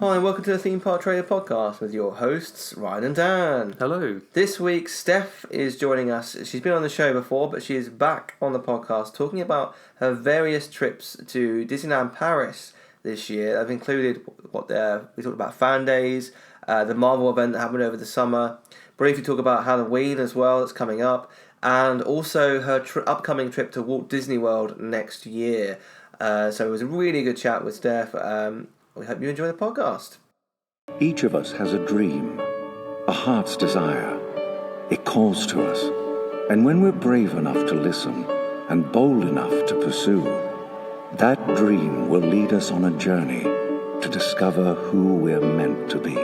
Hi, and welcome to the Theme Park Trader Podcast with your hosts, Ryan and Dan. Hello. This week, Steph is joining us. She's been on the show before, but she is back on the podcast talking about her various trips to Disneyland Paris this year. I've included we talked about FanDaze, the Marvel event that happened over the summer, briefly talk about Halloween as well that's coming up, and also her upcoming trip to Walt Disney World next year. So it was a really good chat with Steph. We hope you enjoy the podcast. Each of us has a dream, a heart's desire. It calls to us. And when we're brave enough to listen and bold enough to pursue, that dream will lead us on a journey to discover who we're meant to be.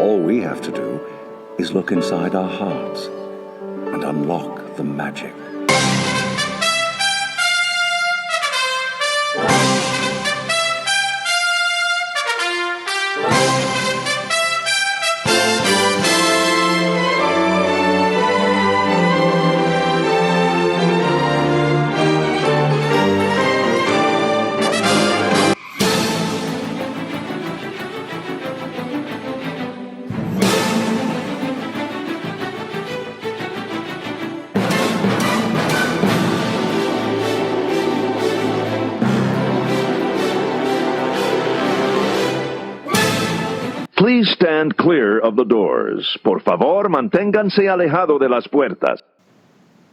All we have to do is look inside our hearts and unlock the magic. Please stand clear of the doors. Por favor, manténganse alejado de las puertas.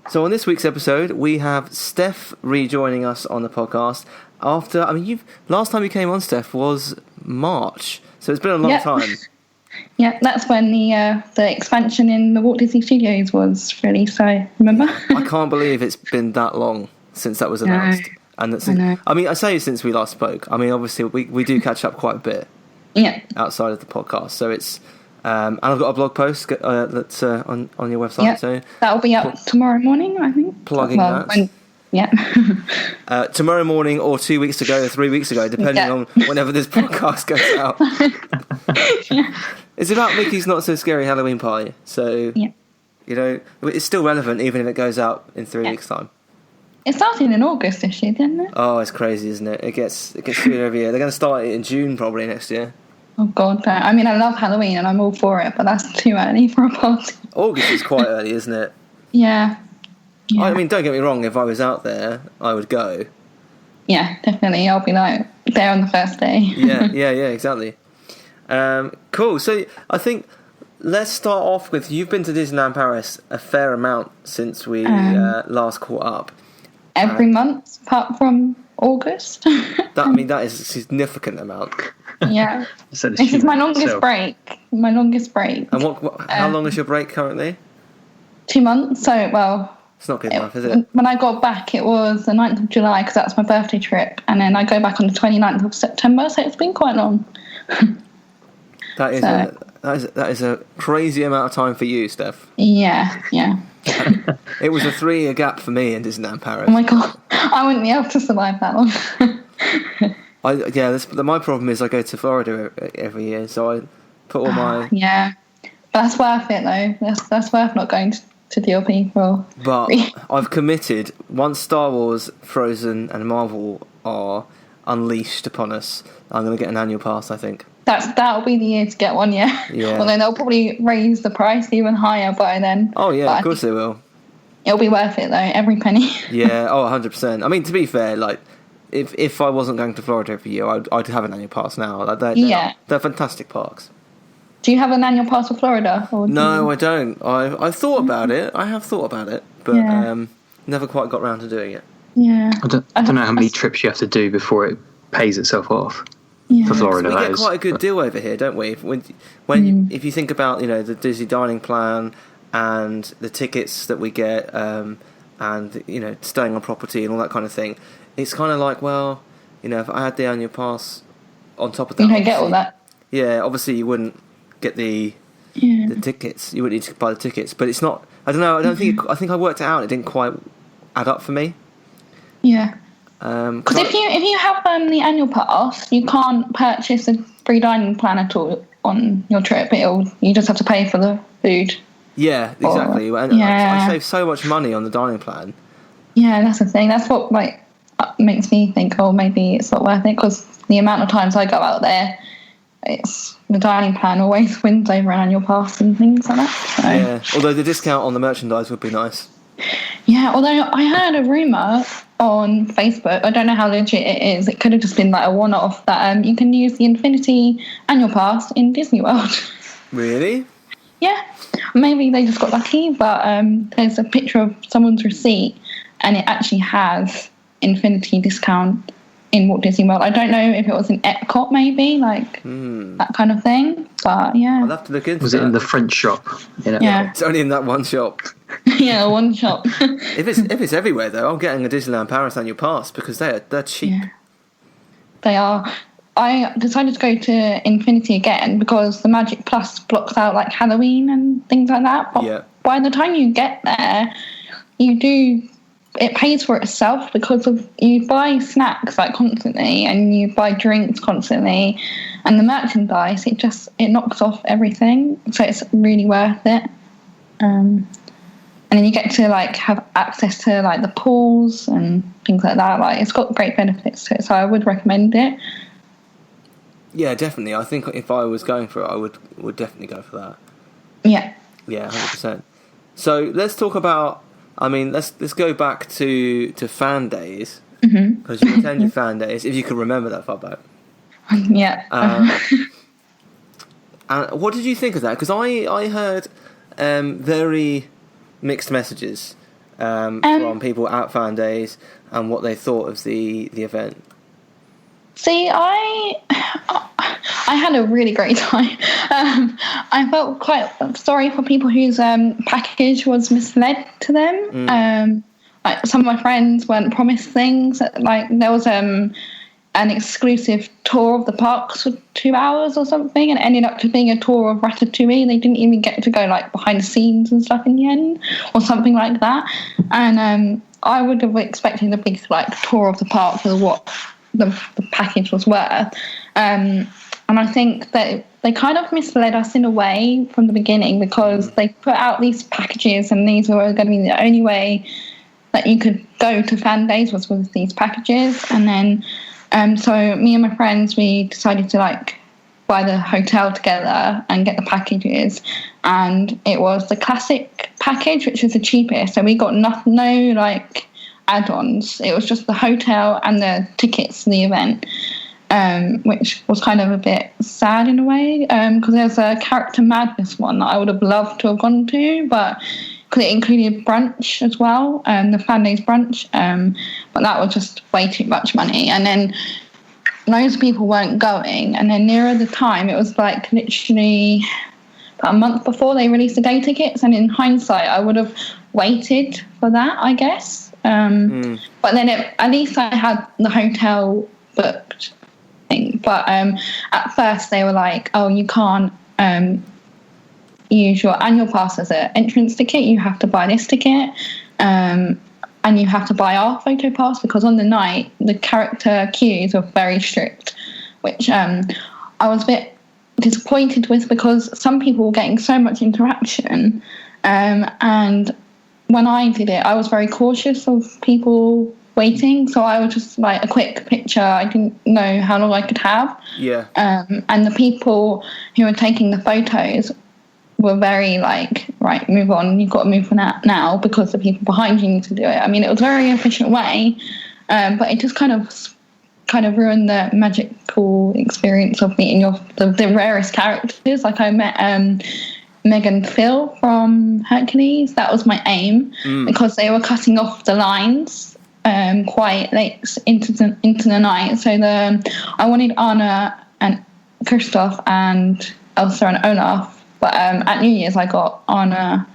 So on this week's episode, we have Steph rejoining us on the podcast. Last time you came on, Steph, was March, so it's been a long time. Yeah, that's when the expansion in the Walt Disney Studios was released. So remember? I can't believe it's been that long since that was announced. I say since we last spoke. Obviously we do catch up quite a bit. Yeah. Outside of the podcast, so it's and I've got a blog post that's on your website. Yeah. So that'll be up tomorrow morning, I think. Plugging that. Tomorrow morning, or 2 weeks ago, or 3 weeks ago, depending on whenever this podcast goes out. It's about Mickey's Not So Scary Halloween Party, so it's still relevant even if it goes out in 3 weeks' time. It started in August this year, didn't it? Oh, it's crazy, isn't it? It gets through every year. They're going to start it in June probably next year. Oh God, no. I love Halloween and I'm all for it, but that's too early for a party. August is quite early, isn't it? Yeah. Don't get me wrong. If I was out there, I would go. Yeah, definitely. I'll be there on the first day. yeah, exactly. Cool. So I think let's start off with, you've been to Disneyland Paris a fair amount since we last caught up. Every month, apart from August. That is a significant amount. Yeah. So this is my longest break. And how long is your break currently? 2 months. So, it's not good enough, is it? When I got back, it was the 9th of July, because that's my birthday trip. And then I go back on the 29th of September, so it's been quite long. That is a crazy amount of time for you, Steph. Yeah. It was a 3-year gap for me in Disneyland Paris. Oh my God, I wouldn't be able to survive that long. My problem is I go to Florida every year, so I put all my... Yeah, but that's worth it though. That's worth not going to DLP for... But I've committed, once Star Wars, Frozen and Marvel are unleashed upon us, I'm going to get an annual pass, I think. That'll be the year to get one, yeah. Well, then they'll probably raise the price even higher by then. Oh, yeah, of course they will. It'll be worth it, though, every penny. Yeah, 100%. To be fair, if I wasn't going to Florida every year, I'd have an annual pass now. They're fantastic parks. Do you have an annual pass for Florida? No, I don't. I've thought about it. I have thought about it, but never quite got around to doing it. Yeah. I don't know how many trips you have to do before it pays itself off. Yeah. For Florida, we get quite a good deal over here, don't we? If you think about the Disney dining plan and the tickets that we get, and staying on property and all that kind of thing, it's kind of like, if I had the annual pass on top of that, you don't get all that. Yeah, obviously you wouldn't get the tickets. You wouldn't need to buy the tickets, but it's not. I don't know. I think I worked it out. It didn't quite add up for me. Yeah. Because if you have the annual pass, you can't purchase a free dining plan at all on your trip. You just have to pay for the food. Yeah, exactly. I save so much money on the dining plan. Yeah, that's the thing. That's what makes me think, maybe it's not worth it, because the amount of times I go out there it's the dining plan always wins over an annual pass and things like that. So. Yeah, although the discount on the merchandise would be nice. Yeah, although I heard a rumour on Facebook, I don't know how legit it is, it could have just been like a one-off, that you can use the Infinity annual pass in Disney World. Really? Yeah, maybe they just got lucky, but there's a picture of someone's receipt and it actually has Infinity discount in Walt Disney World. I don't know if it was in Epcot, maybe, like that kind of thing, but yeah. I'll have to look into Was it in the French shop? Yeah. It's only in that one shop. Yeah, one shop. If it's everywhere, though, I'm getting a Disneyland Paris annual pass because they're cheap. Yeah. They are. I decided to go to Infinity again because the Magic Plus blocks out like Halloween and things like that. But by the time you get there, it pays for itself because of you buy snacks like constantly and you buy drinks constantly, and the merchandise it knocks off everything, so it's really worth it. And then you get to like have access to like the pools and things like that. Like it's got great benefits to it, so I would recommend it. Yeah, definitely. I think if I was going for it, I would definitely go for that. Yeah. Yeah, 100%. So let's talk about. I mean, let's go back to FanDaze because you attended FanDaze, if you can remember that far back. Yeah. And what did you think of that? Because I heard very mixed messages from people at FanDaze and what they thought of the event. See, I had a really great time. I felt quite sorry for people whose package was misled to them. Like some of my friends weren't promised things. Like there was an exclusive tour of the parks for 2 hours or something, and it ended up to being a tour of Ratatouille. They didn't even get to go like behind the scenes and stuff in the end, or something like that. And I would have expected a big like tour of the park for what the package was worth. And I think that they kind of misled us in a way from the beginning because they put out these packages and these were going to be the only way that you could go to FanDaze was with these packages. And then so me and my friends, we decided to like buy the hotel together and get the packages, and it was the classic package, which is the cheapest, so we got no like add-ons. It was just the hotel and the tickets to the event, which was kind of a bit sad in a way, because there's a Character Madness one that I would have loved to have gone to, but because it included brunch as well, the FanDaze brunch, but that was just way too much money. And then loads of people weren't going, and then nearer the time, it was like literally about a month before they released the day tickets, and in hindsight I would have waited for that, I guess. But then at least I had the hotel booked thing. But at first they were like, oh, you can't use your annual pass as an entrance ticket, you have to buy this ticket, and you have to buy our photo pass, because on the night the character queues are very strict, which I was a bit disappointed with, because some people were getting so much interaction, and when I did it, I was very cautious of people waiting, so I was just like a quick picture. I didn't know how long I could have. Yeah. And the people who were taking the photos were very like, right, move on. You've got to move on now because the people behind you need to do it. I mean, it was a very efficient way, but it just kind of ruined the magical experience of meeting the rarest characters. Like I met Megan Phil from Hercules. That was my aim, because they were cutting off the lines quite late into the night. So I wanted Anna and Kristoff and Elsa and Olaf, but at New Year's I got Anna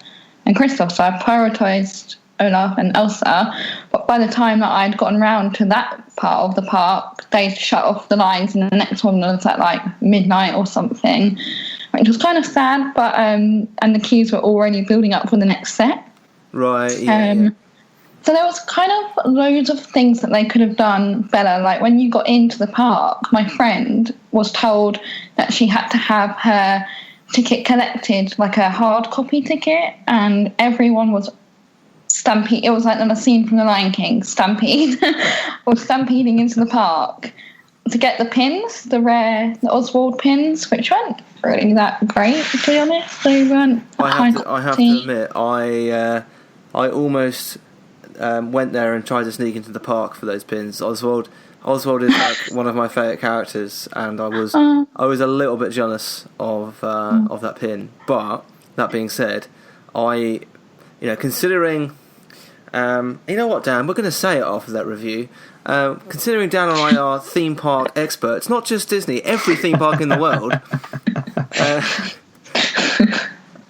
and Kristoff, so I prioritised Olaf and Elsa. But by the time that I'd gotten round to that part of the park, they'd shut off the lines, and the next one was at like midnight or something, which was kind of sad. But and the queues were already building up for the next set. Right. Yeah. So there was kind of loads of things that they could have done better. Like when you got into the park, my friend was told that she had to have her ticket collected, like a hard copy ticket, and everyone was stampede. It was like a scene from The Lion King, stampede, or stampeding into the park. to get the pins, the Oswald pins, which weren't really that great, to be honest. They weren't. I have to admit, I almost went there and tried to sneak into the park for those pins. Oswald is like one of my favourite characters, and I was a little bit jealous of that pin. But that being said, considering, you know what, Dan, we're going to say it after that review. Considering Dan and I are theme park experts, not just Disney, every theme park in the world.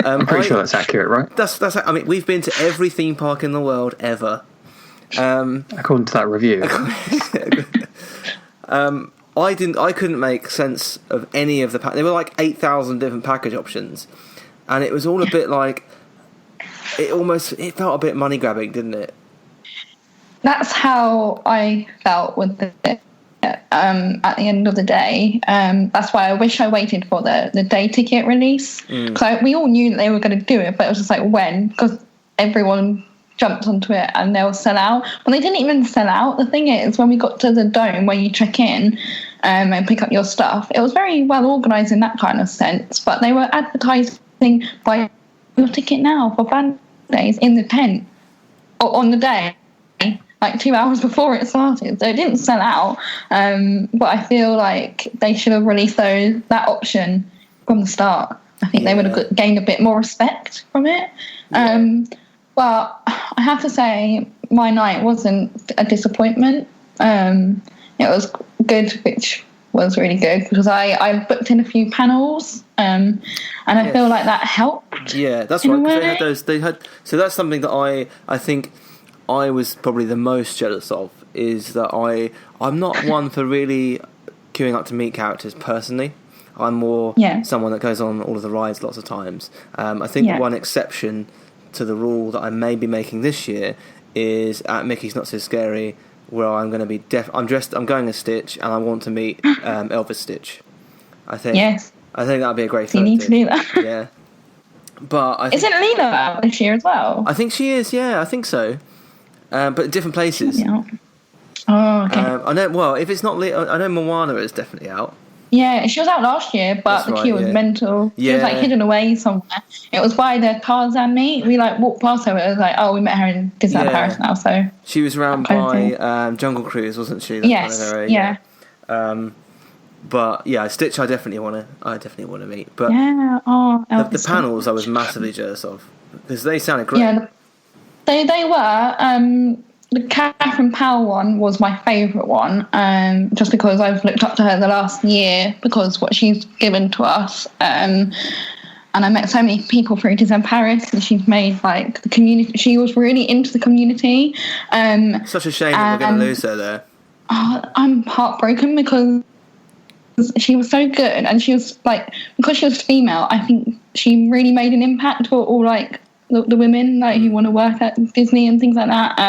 I'm pretty sure that's accurate, right? That's. I mean, we've been to every theme park in the world ever. According to that review. I couldn't make sense of any of the there were like 8,000 different package options, and it was all a bit like it felt a bit money grabbing, didn't it? That's how I felt with it at the end of the day. That's why I wish I waited for the day ticket release, because we all knew that they were going to do it, but it was just like when, because everyone jumped onto it and they'll sell out. Well, they didn't even sell out. The thing is, when we got to the dome where you check in and pick up your stuff, it was very well organised in that kind of sense, but they were advertising buy your ticket now for FanDaze in the tent or on the day, like 2 hours before it started. So it didn't sell out, but I feel like they should have released that option from the start. I think they would have gained a bit more respect from it. But I have to say, my night wasn't a disappointment. It was good, which was really good, because I booked in a few panels, and I feel like that helped. Yeah, that's right. Because they had. So that's something that I think I was probably the most jealous of, is that I'm not one for really queuing up to meet characters personally. I'm more someone that goes on all of the rides lots of times. I think one exception to the rule that I may be making this year is at Mickey's Not So Scary, where I'm going to be I'm going as Stitch, and I want to meet Elvis Stitch. I think that'd be a great. You need to do that. Yeah, but isn't Lena out this year as well? I think she is. Yeah, I think so. But in different places. Yeah. Oh, okay. I know. Well, if it's not Lena, I know Moana is definitely out. Yeah, she was out last year, but the queue was mental. She was like hidden away somewhere. It was by the Tarzan meet. We like walked past her. It was like, we met her in Disneyland Paris now. So she was around by Jungle Cruise, wasn't she? That's yes. Kind of area. But yeah, Stitch, I definitely want to meet. But the panels I was massively jealous of, because they sounded great. Yeah, they were. The Catherine Powell one was my favourite one, just because I've looked up to her the last year because what she's given to us. And I met so many people through Disneyland Paris, and she's made like the community. She was really into the community. Such a shame that we're going to lose her there. I'm heartbroken because she was so good, and she was like, because she was female, I think she really made an impact for all like the women like who want to work at Disney and things like that.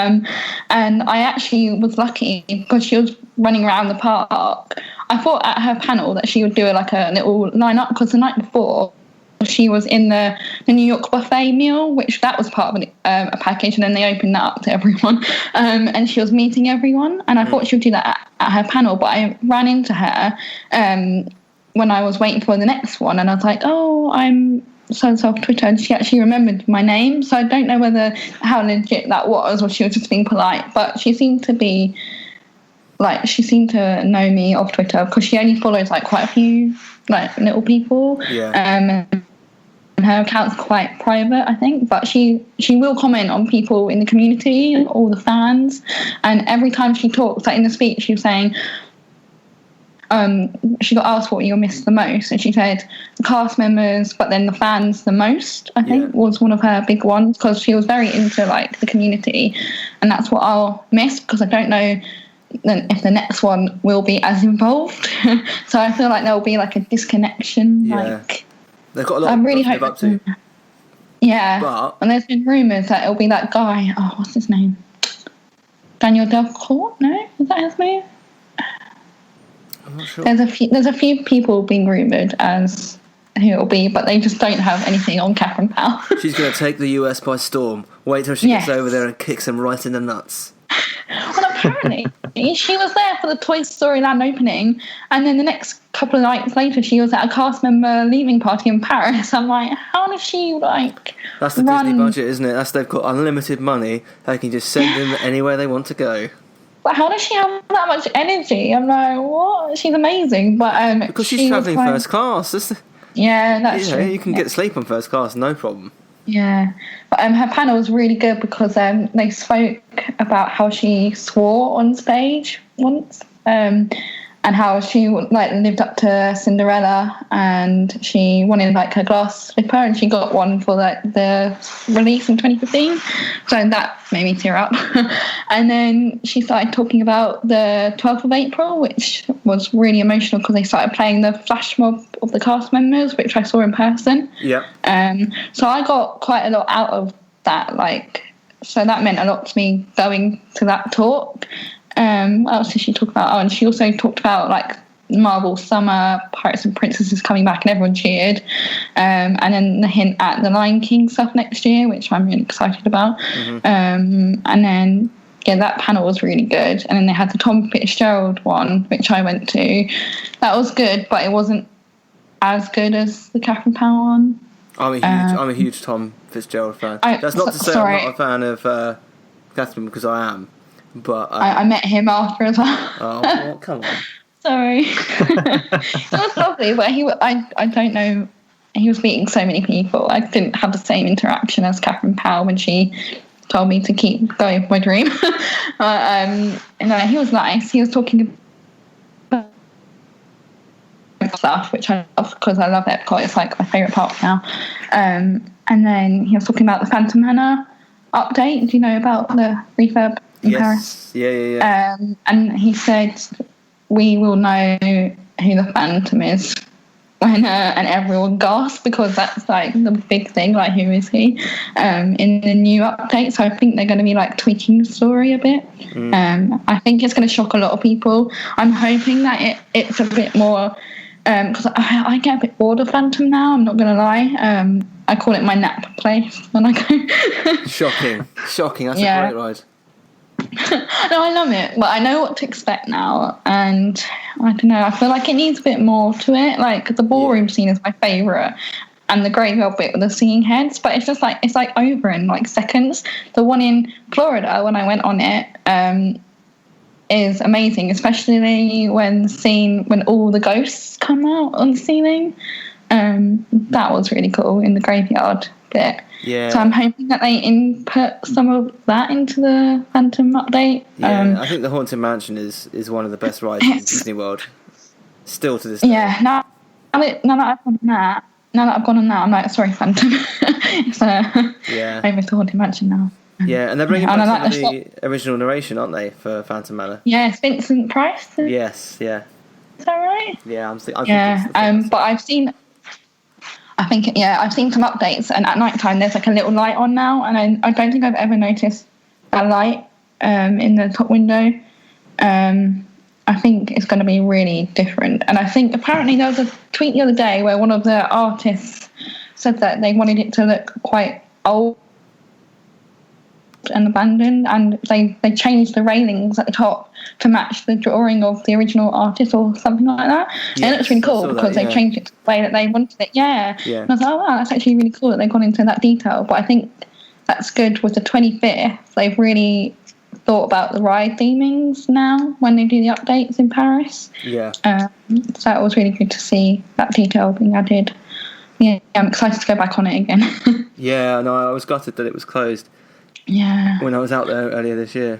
And I actually was lucky because she was running around the park. I thought at her panel that she would do like a little lineup, because the night before she was in the New York buffet meal, which that was part of a package, and then they opened that up to everyone, and she was meeting everyone, and I thought she would do that at her panel, but I ran into her when I was waiting for the next one, and I was like, I'm so-and-so off Twitter, and she actually remembered my name, so I don't know how legit that was, or she was just being polite, but she seemed to know me off Twitter, because she only follows like quite a few like little people, and her account's quite private, I think, but she will comment on people in the community, all the fans, and every time she talks, like in the speech, she was saying, she got asked what you miss the most, and she said the cast members, but then the fans the most, I think, was one of her big ones, because she was very into like the community, and that's what I'll miss, because I don't know then if the next one will be as involved. So I feel like there'll be like a disconnection. Like they've got a lot I'm really to live up to. Yeah, but, and there's been rumours that it'll be that guy. What's his name? Daniel Delcourt? No, is that his name? I'm not sure. There's a few people being rumoured as who it'll be, but they just don't have anything on Catherine Powell. She's going to take the US by storm. Wait till she gets over there and kicks them right in the nuts. Well, apparently she was there for the Toy Story Land opening, and then the next couple of nights later she was at a cast member leaving party in Paris. I'm like, how does she like That's the run... Disney budget, isn't it? They've got unlimited money. They can just send them anywhere they want to go. But how does she have that much energy? I'm like, what? She's amazing. But because she's travelling first class. That's true. You can get sleep on first class, no problem. Yeah, but her panel was really good because they spoke about how she swore on stage once, and how she like lived up to Cinderella, and she wanted like her glass slipper, and she got one for like the release in 2015. So that made me tear up. And then she started talking about the 12th of April, which was really emotional because they started playing the flash mob of the cast members, which I saw in person. Yeah. So I got quite a lot out of that. So that meant a lot to me going to that talk. What else did she talk about? Oh, and she also talked about like Marvel Summer, Pirates and Princesses coming back, and everyone cheered. And then the hint at the Lion King stuff next year, which I'm really excited about. Mm-hmm. And then that panel was really good. And then they had the Tom Fitzgerald one, which I went to. That was good, but it wasn't as good as the Catherine Powell one. I'm a huge Tom Fitzgerald fan. That's not to say I'm not a fan of Catherine, because I am. But I met him after as well. Oh, well, come on. Sorry. It was lovely, but I don't know. He was meeting so many people. I didn't have the same interaction as Catherine Powell when she told me to keep going with my dream. He was nice. He was talking about stuff, which I love because I love Epcot. It's like my favourite park now. And then he was talking about the Phantom Manor update. Do you know about the refurb in Paris? Yeah. And he said we will know who the Phantom is when and everyone gasped, because that's like the big thing, like who is he in the new update. So I think they're going to be like tweaking the story a bit. I think it's going to shock a lot of people. I'm hoping that it's a bit more, because I get a bit bored of Phantom now, I'm not going to lie. I call it my nap place when I go. Shocking, that's a great ride. No, I love it, but I know what to expect now, and I don't know, I feel like it needs a bit more to it. Like the ballroom scene is my favourite, and the graveyard bit with the singing heads, but it's just like it's like over in like seconds. The one in Florida when I went on it is amazing, especially when all the ghosts come out on the ceiling. That was really cool in the graveyard bit. Yeah. So I'm hoping that they input some of that into the Phantom update. Yeah, I think the Haunted Mansion is one of the best rides in Disney World. Still to this day. Yeah, now that I've gone on that, I'm like, sorry, Phantom. So I'm with the Haunted Mansion now. Yeah, and they're bringing back the original narration, aren't they, for Phantom Manor? Yeah, it's Vincent Price. Yes, yeah. Is that right? Yeah, but I've seen some updates, and at night time there's like a little light on now, and I don't think I've ever noticed a light in the top window. I think it's going to be really different, and I think apparently there was a tweet the other day where one of the artists said that they wanted it to look quite old and abandoned, and they changed the railings at the top to match the drawing of the original artist or something like that. Yes, and it looks really cool because they changed it to the way that they wanted it. Yeah. And I was like, oh wow, that's actually really cool that they've gone into that detail. But I think that's good with the 25th. They've really thought about the ride themings now when they do the updates in Paris. Yeah. So it was really good to see that detail being added. Yeah, I'm excited to go back on it again. Yeah, no, I was gutted that it was closed. Yeah. When I was out there earlier this year.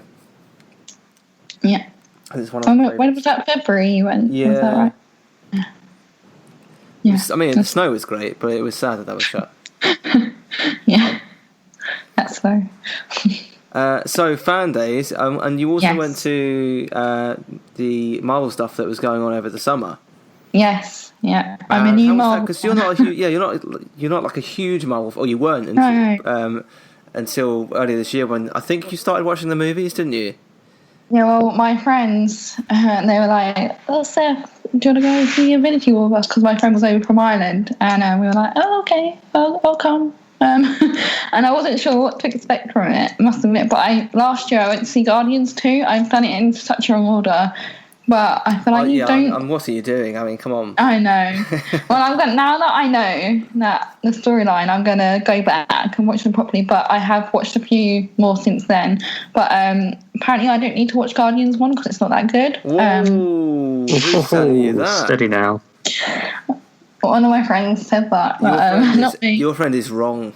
Yeah. It's one of when was that? February you went? Yeah. Was that right? Yeah. The snow was great, but it was sad that was shut. Yeah. That's so. So FanDaze, and you also went to the Marvel stuff that was going on over the summer. Yes. Yeah. I'm a new Marvel. Because you're not like a huge Marvel, or you weren't until earlier this year, when I think you started watching the movies, didn't you? Yeah, well, my friends, they were like, oh, Steph, do you want to go see Infinity War with us? Because my friend was over from Ireland, and we were like, oh, okay, I'll come. and I wasn't sure what to expect from it, must admit. But last year I went to see Guardians 2. I've done it in such a wrong order, but I feel like what are you doing? I mean, come on. I know. Well, now that I know that the storyline, I'm gonna go back and watch them properly. But I have watched a few more since then. But apparently, I don't need to watch Guardians 1 because it's not that good. Whoa! Who's telling you that? Steady now. One of my friends said that, but not me. Your friend is wrong.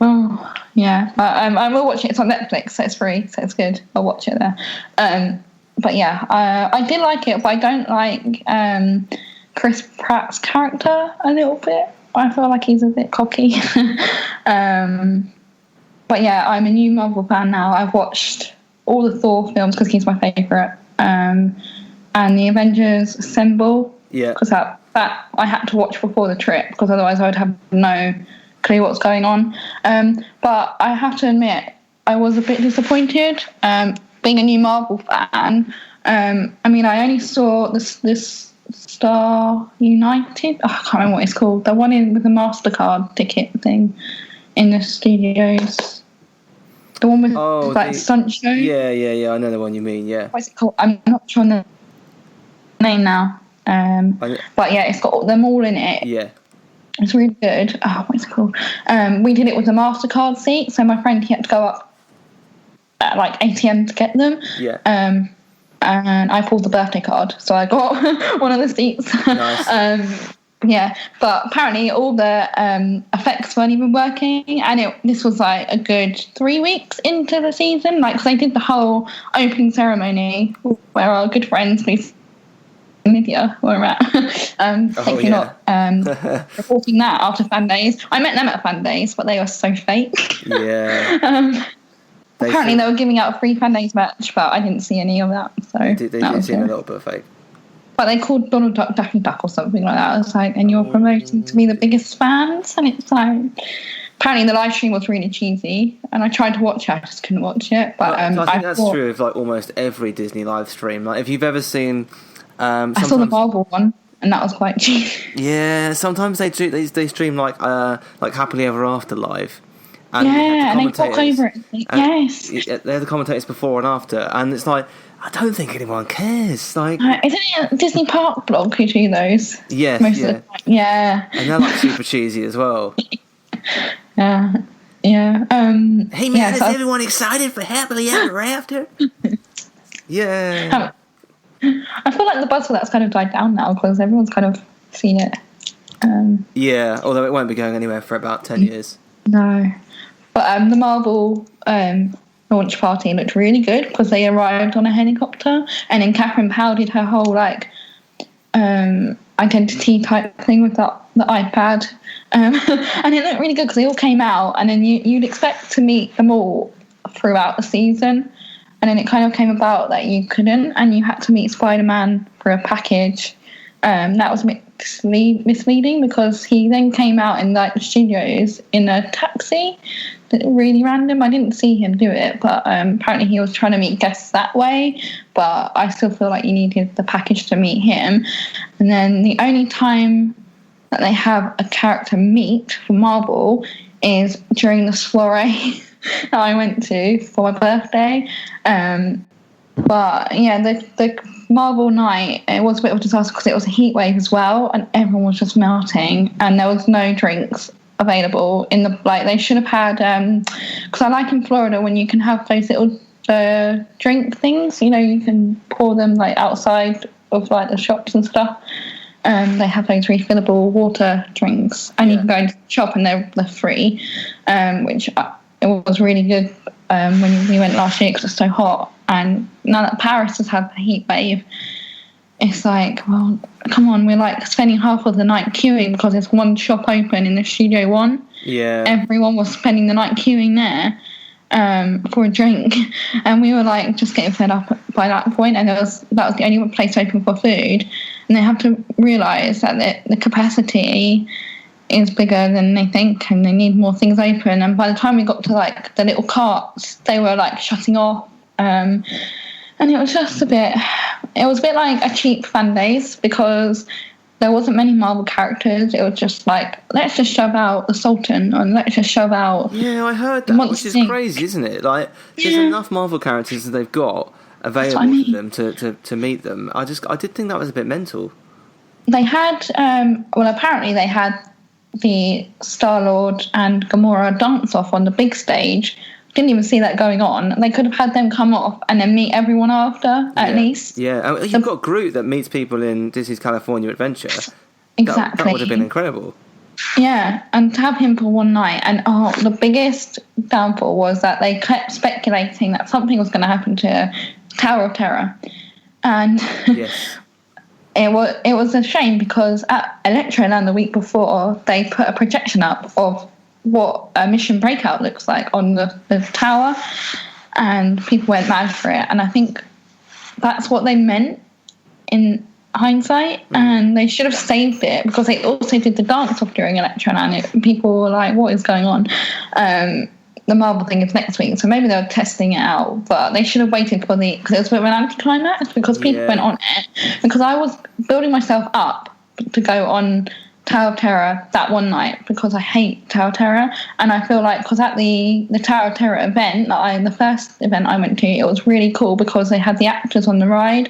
Oh, yeah. I will watch it. It's on Netflix, so it's free, so it's good. I'll watch it there. But yeah, I did like it, but I don't like Chris Pratt's character a little bit. I feel like he's a bit cocky. But yeah, I'm a new Marvel fan now. I've watched all the Thor films because he's my favourite. And the Avengers Assemble. Yeah. Because that I had to watch before the trip, because otherwise I would have no clue what's going on. But I have to admit, I was a bit disappointed. Being a new Marvel fan, I mean, I only saw this Star United. Oh, I can't remember what it's called. The one with the MasterCard ticket thing in the studios. The one with stunt show. Yeah. I know the one you mean. Yeah. What's it called? I'm not sure on the name now. But yeah, it's got them all in it. Yeah. It's really good. Oh, what's it called? We did it with the MasterCard seat, so my friend, he had to go up at like 8 a.m. to get them. Yeah. And I pulled the birthday card, so I got one of the seats. Nice. Yeah, but apparently all the effects weren't even working, and this was like a good 3 weeks into the season, like, because they did the whole opening ceremony where our good friends, Lydia, where we're at, thankfully not reporting that after FanDaze. I met them at FanDaze, but they were so fake. Yeah. Apparently they were giving out a free FanDaze merch, but I didn't see any of that. So they did seem a little bit fake. But they called Donald Duck Daffy Duck or something like that. I was like, and you're promoting to be the biggest fans? And it's like, apparently the live stream was really cheesy, and I tried to watch it, I just couldn't watch it. But I think that's true of like almost every Disney live stream. Like, if you've ever seen, I saw the Marvel one, and that was quite cheesy. Yeah, sometimes they stream like Happily Ever After live. And and they talk over it. Yes. They're the commentators before and after, and it's like, I don't think anyone cares. Like, isn't it a Disney Park blog who do those? Yes, most of the time. Yeah. And they're like super cheesy as well. Yeah. Hey man, is everyone excited for Happily Ever After? Yeah. I feel like the buzz for that's kind of died down now because everyone's kind of seen it. Yeah, although it won't be going anywhere for about 10 years. No. But the Marvel launch party looked really good because they arrived on a helicopter, and then Catherine Powell did her whole like identity type thing with the iPad, and it looked really good because they all came out, and then you'd expect to meet them all throughout the season, and then it kind of came about that you couldn't, and you had to meet Spider-Man for a package. That was misleading because he then came out in like the studios in a taxi. Really random. I didn't see him do it, but apparently he was trying to meet guests that way, but I still feel like you needed the package to meet him. And then the only time that they have a character meet for Marvel is during the soiree that I went to for my birthday. But yeah, the Marvel night, it was a bit of a disaster because it was a heat wave as well, and everyone was just melting, and there was no drinks available in the, like, they should have had, because I like in Florida when you can have those little drink things, you know, you can pour them like outside of like the shops and stuff. They have those refillable water drinks, and you can go into the shop and they're free, which it was really good when we went last year because it's so hot. And now that Paris has had the heat wave, it's like, well, come on, we're like spending half of the night queuing because there's one shop open in the Studio One. Yeah. Everyone was spending the night queuing there for a drink, and we were like just getting fed up by that point, and that was the only place open for food. And they have to realise that the capacity is bigger than they think, and they need more things open. And by the time we got to like the little carts, they were like shutting off. And it was just a bit like a cheap FanDaze because there wasn't many Marvel characters. It was just like, let's just shove out the Sultan, and let's just shove out. Yeah, I heard that, which is crazy, isn't it? Like, there's enough Marvel characters that they've got available to them to meet them. I did think that was a bit mental. They had, apparently they had the Star-Lord and Gamora dance off on the big stage. Didn't even see that going on. They could have had them come off and then meet everyone after, at least. Yeah, you've got Groot that meets people in Disney's California Adventure. Exactly. That would have been incredible. Yeah, and to have him for one night. And the biggest downfall was that they kept speculating that something was going to happen to Tower of Terror. And yes. It was a shame because at Electroland the week before, they put a projection up of what a Mission Breakout looks like on the tower, and people went mad for it. And I think that's what they meant in hindsight, and they should have saved it because they also did the dance off during Electroland. People were like, what is going on? The Marvel thing is next week, so maybe they were testing it out, but they should have waited for because it was a bit of an anticlimax because people went on it, because I was building myself up to go on Tower of Terror that one night because I hate Tower of Terror, and I feel like because at the Tower of Terror event, the first event I went to, it was really cool because they had the actors on the ride,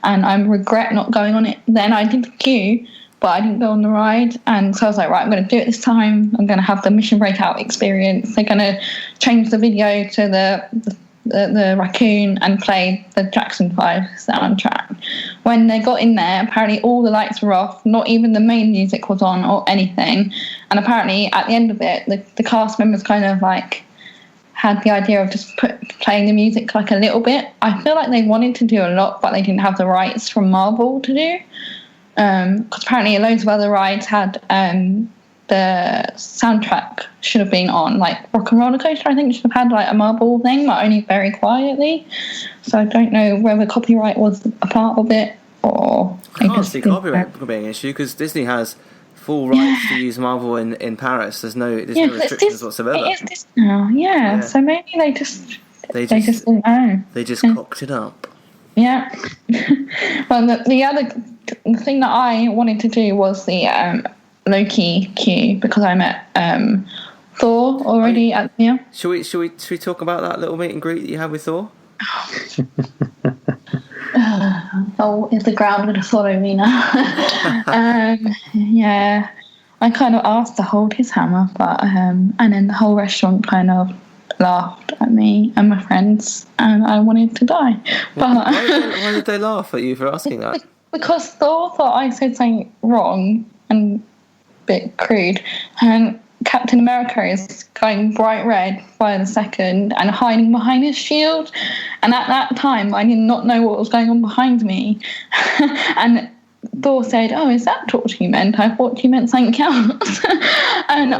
and I regret not going on it then. I did the queue, but I didn't go on the ride, and so I was like, right, I'm going to do it this time. I'm going to have the Mission Breakout experience. They're going to change the video to the raccoon and play the Jackson 5 soundtrack. When they got in there, apparently all the lights were off, not even the main music was on or anything, and apparently at the end of it, the cast members kind of like had the idea of just playing the music like a little bit. I feel like they wanted to do a lot, but they didn't have the rights from Marvel to do, because apparently loads of other rides had the soundtrack should have been on, like Rock and Roller Coaster, I think, should have had like a Marvel thing, but only very quietly. So I don't know whether copyright was a part of it or. I can't see copyright being an issue because Disney has full rights to use Marvel in Paris. There's no restrictions whatsoever. It is Disney now, yeah. So maybe they just didn't know. They just cocked it up. Yeah. Well, the thing that I wanted to do was the Loki queue because I met Thor already at the meal. Should we talk about that little meet and greet that you had with Thor? Is the ground going to swallow me now? Yeah, I kind of asked to hold his hammer, but and then the whole restaurant kind of laughed at me and my friends, and I wanted to die. But why did they laugh at you for asking that? Because Thor thought I said something wrong and a bit crude, and Captain America is going bright red by the second and hiding behind his shield, and at that time I did not know what was going on behind me. And Thor said, "Oh, is that what you meant? I thought you meant something else." And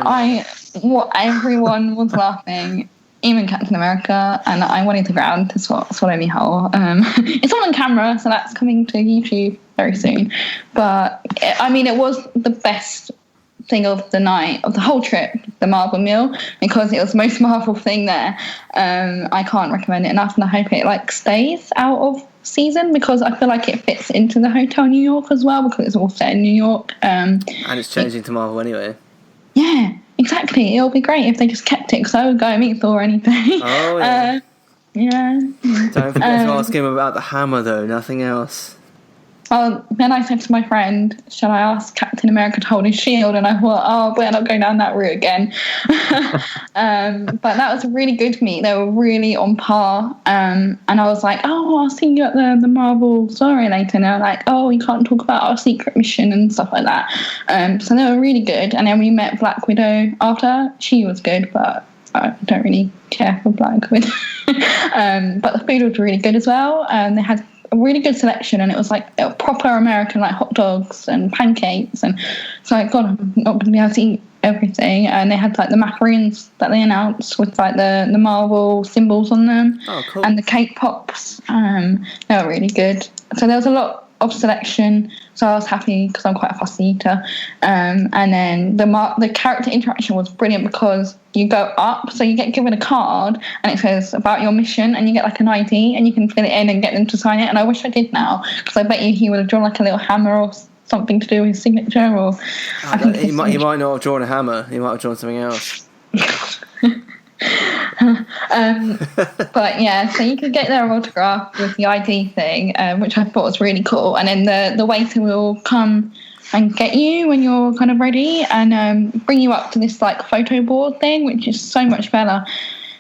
everyone was laughing, even Captain America, and I wanted the ground to swallow me whole. It's all on camera, so that's coming to YouTube very soon. But it was the best thing of the night, of the whole trip, the Marvel meal, because it was the most Marvel thing there. I can't recommend it enough, and I hope it stays out of season because I feel like it fits into the Hotel New York as well because it's all set in New York. And it's changing to Marvel anyway. Yeah, exactly. It'll be great if they just kept it because I would go and meet Thor any day. Oh, yeah. Yeah. Don't forget to ask him about the hammer, though. Nothing else. Well, then I said to my friend, shall I ask Captain America to hold his shield? And I thought, we're not going down that route again. But that was a really good meet. They were really on par. And I was like, I'll see you at the Marvel story later. And they were like, you can't talk about our secret mission and stuff like that. So they were really good. And then we met Black Widow after. She was good, but I don't really care for Black Widow. But the food was really good as well. They had a really good selection, and it was like a proper American, like hot dogs and pancakes, and so like, God, I'm not going to be able to eat everything. And they had like the macaroons that they announced with like the Marvel symbols on them. Oh, cool. And the cake pops. They were really good. So there was a lot of selection, so I was happy because I'm quite a fussy eater. And then the character interaction was brilliant because you go up, so you get given a card and it says about your mission, and you get like an ID and you can fill it in and get them to sign it. And I wish I did now because I bet you he would have drawn like a little hammer or something to do with his signature, or I think he might not have drawn a hammer. He might have drawn something else. But yeah, so you could get their autograph with the ID thing, which I thought was really cool. And then the waiter will come and get you when you're kind of ready, and bring you up to this like photo board thing, which is so much better.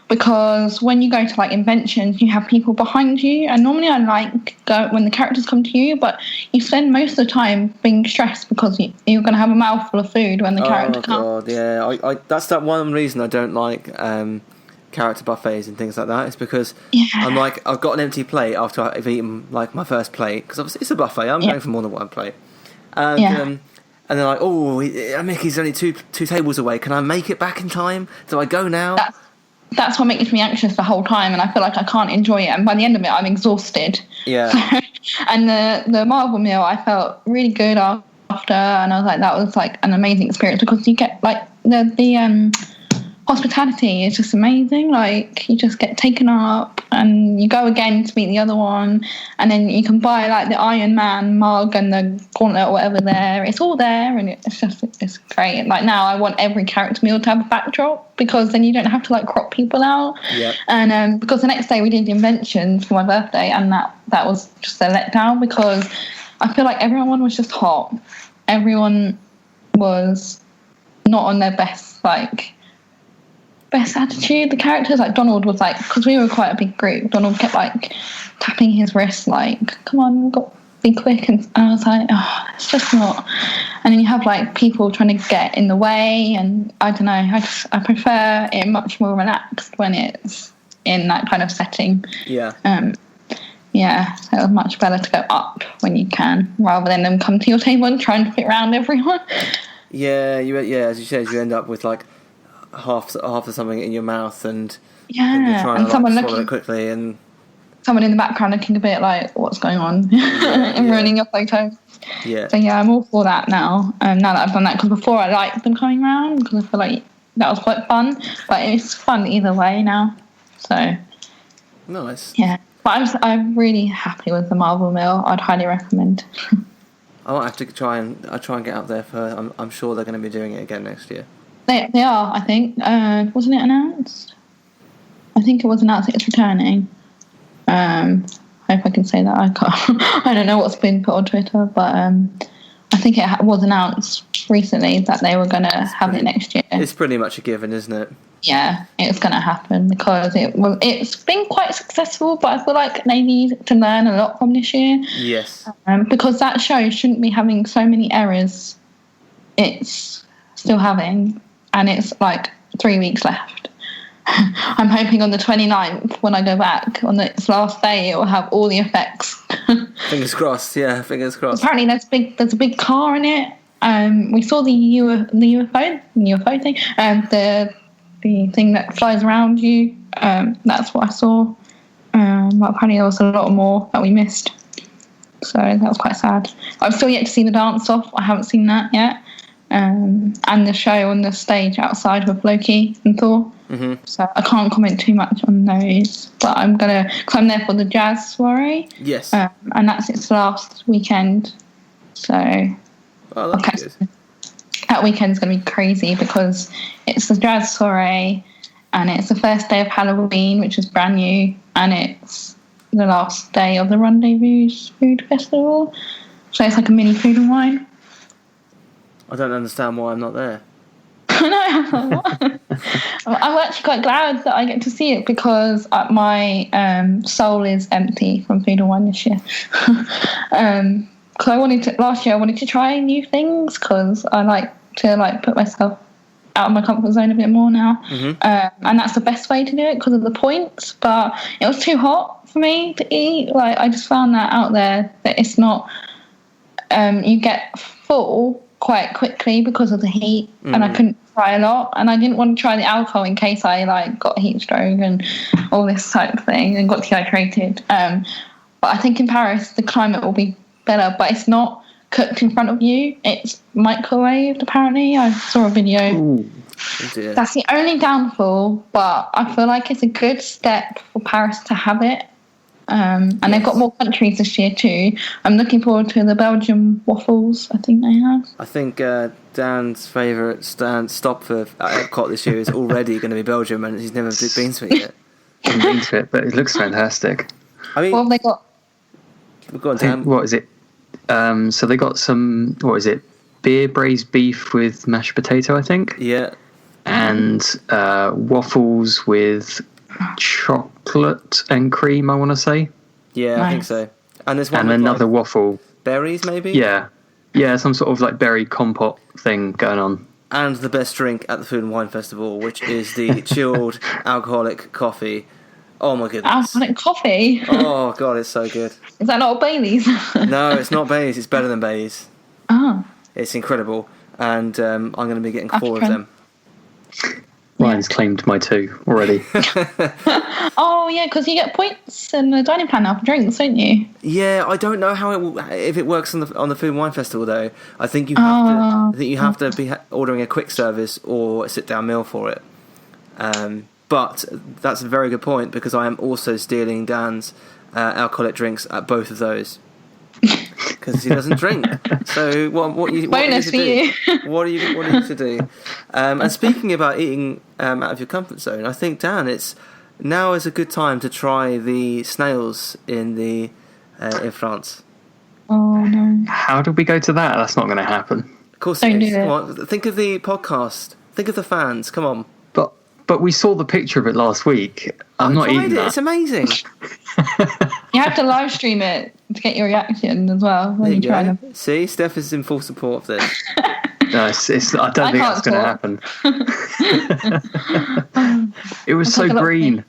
Because when you go to like inventions, you have people behind you, and normally I like go when the characters come to you, but you spend most of the time being stressed because you're going to have a mouthful of food when the character comes. Oh god, yeah. I that's that one reason I don't like character buffets and things like that. It's because I'm like, I've got an empty plate after I've eaten like my first plate, because obviously it's a buffet. I'm going for more than one plate, and they're like, oh, Mickey's only two tables away. Can I make it back in time? Do I go now? That's what makes me anxious the whole time, and I feel like I can't enjoy it. And by the end of it, I'm exhausted. Yeah. And the marble meal, I felt really good after, and I was like, that was like an amazing experience, because you get like the hospitality is just amazing. Like you just get taken up, and you go again to meet the other one, and then you can buy like the Iron Man mug and the gauntlet or whatever there. It's all there, and it's great. Like now I want every character meal to have a backdrop, because then you don't have to like crop people out. Yep. And because the next day we did inventions for my birthday, and that was just a letdown, because I feel like everyone was just hot. Everyone was not on their best attitude. The characters, like Donald was like, because we were quite a big group, Donald kept like tapping his wrist like, come on, we've got to be quick, and I was like, oh, it's just not. And then you have like people trying to get in the way, and I don't know, I prefer it much more relaxed when it's in that kind of setting. Yeah. So it was much better to go up when you can, rather than them come to your table and trying to fit around everyone. Yeah, as you said, you end up with like half of something in your mouth, and you're trying to someone swallow it quickly, and someone in the background looking a bit like, what's going on? And ruining your photos. Yeah. So yeah, I'm all for that now. Now that I've done that, because before I liked them coming around, because I feel like that was quite fun, but it's fun either way now. So nice. Yeah, but I'm really happy with the Marvel Mill. I'd highly recommend. I might have to try and get up there for. I'm sure they're going to be doing it again next year. They are, I think. Wasn't it announced? I think it was announced it's returning. I hope I can say that. I can't. I don't know what's been put on Twitter, but I think it was announced recently that they were going to have it next year. It's pretty much a given, isn't it? Yeah, it's going to happen, because it's been quite successful, but I feel like they need to learn a lot from this year. Yes. Because that show shouldn't be having so many errors. It's still having, and it's like 3 weeks left. I'm hoping on the 29th, when I go back on its last day, it will have all the effects. Fingers crossed. Yeah, fingers crossed. Apparently, there's a big car in it. We saw the UFO thing, the thing that flies around you. That's what I saw. But apparently, there was a lot more that we missed. So that was quite sad. I've still yet to see the dance off. I haven't seen that yet. And the show on the stage outside with Loki and Thor. Mm-hmm. So I can't comment too much on those, but I'm there for the jazz soiree. Yes. And that's its last weekend. So that weekend's going to be crazy, because it's the jazz soiree, and it's the first day of Halloween, which is brand new, and it's the last day of the Rendezvous Food Festival. So it's like a mini food and wine. I don't understand why I'm not there. I know. I'm actually quite glad that I get to see it, because my soul is empty from food and wine this year. Because last year I wanted to try new things, because I like to put myself out of my comfort zone a bit more now. Mm-hmm. And that's the best way to do it, because of the points. But it was too hot for me to eat. Like, I just found that out there, that it's not. You get full quite quickly because of the heat, and I couldn't try a lot, and I didn't want to try the alcohol in case I got heat stroke and all this type of thing and got dehydrated. But I think in Paris the climate will be better, but it's not cooked in front of you, it's microwaved apparently. I saw a video. Ooh, dear. That's the only downfall, but I feel like it's a good step for Paris to have it, And they've got more countries this year too. I'm looking forward to the Belgian waffles. I think they have. I think Dan's favourite stop for Epcot this year is already going to be Belgium, and he's never been to it yet. I've been to it, but it looks fantastic. I mean, What have they got? go on, Dan. What is it? So they got some, what is it? Beer braised beef with mashed potato, I think. Yeah. And waffles with chocolate and cream, I want to say. Yeah, I think Nice. so. And there's one And with, another like, waffle. berries, maybe? Yeah. Yeah, some sort of like berry compote thing going on. And the best drink at the Food and Wine Festival, which is the chilled alcoholic coffee. Oh my goodness. Alcoholic coffee. Oh god, it's so good. Is that not Bailey's? No, it's not Bailey's, it's better than Bailey's. Oh. It's incredible. And I'm going to be getting 4 of try. them. Ryan's claimed my 2 already. Oh yeah, because you get points in the dining plan now for drinks, don't you? Yeah, I don't know how if it works on the Food and Wine Festival though. I think you have to be ordering a quick service or a sit down meal for it. But that's a very good point because I am also stealing Dan's alcoholic drinks at both of those because he doesn't drink. So what you Bonus for you. What are you to do? And speaking about eating out of your comfort zone, I think Dan, now is a good time to try the snails in France. Oh no. How did we go to that? That's not going to happen. Of course, Don't it is. do it. Come on, think of the podcast. Think of the fans. Come on. But we saw the picture of it last week. I'm not eating that. It's amazing. You have to live stream it to get your reaction as well when There you you try go. them. See, Steph is in full support of this. No, I don't think that's going to happen. It was so take a look. green.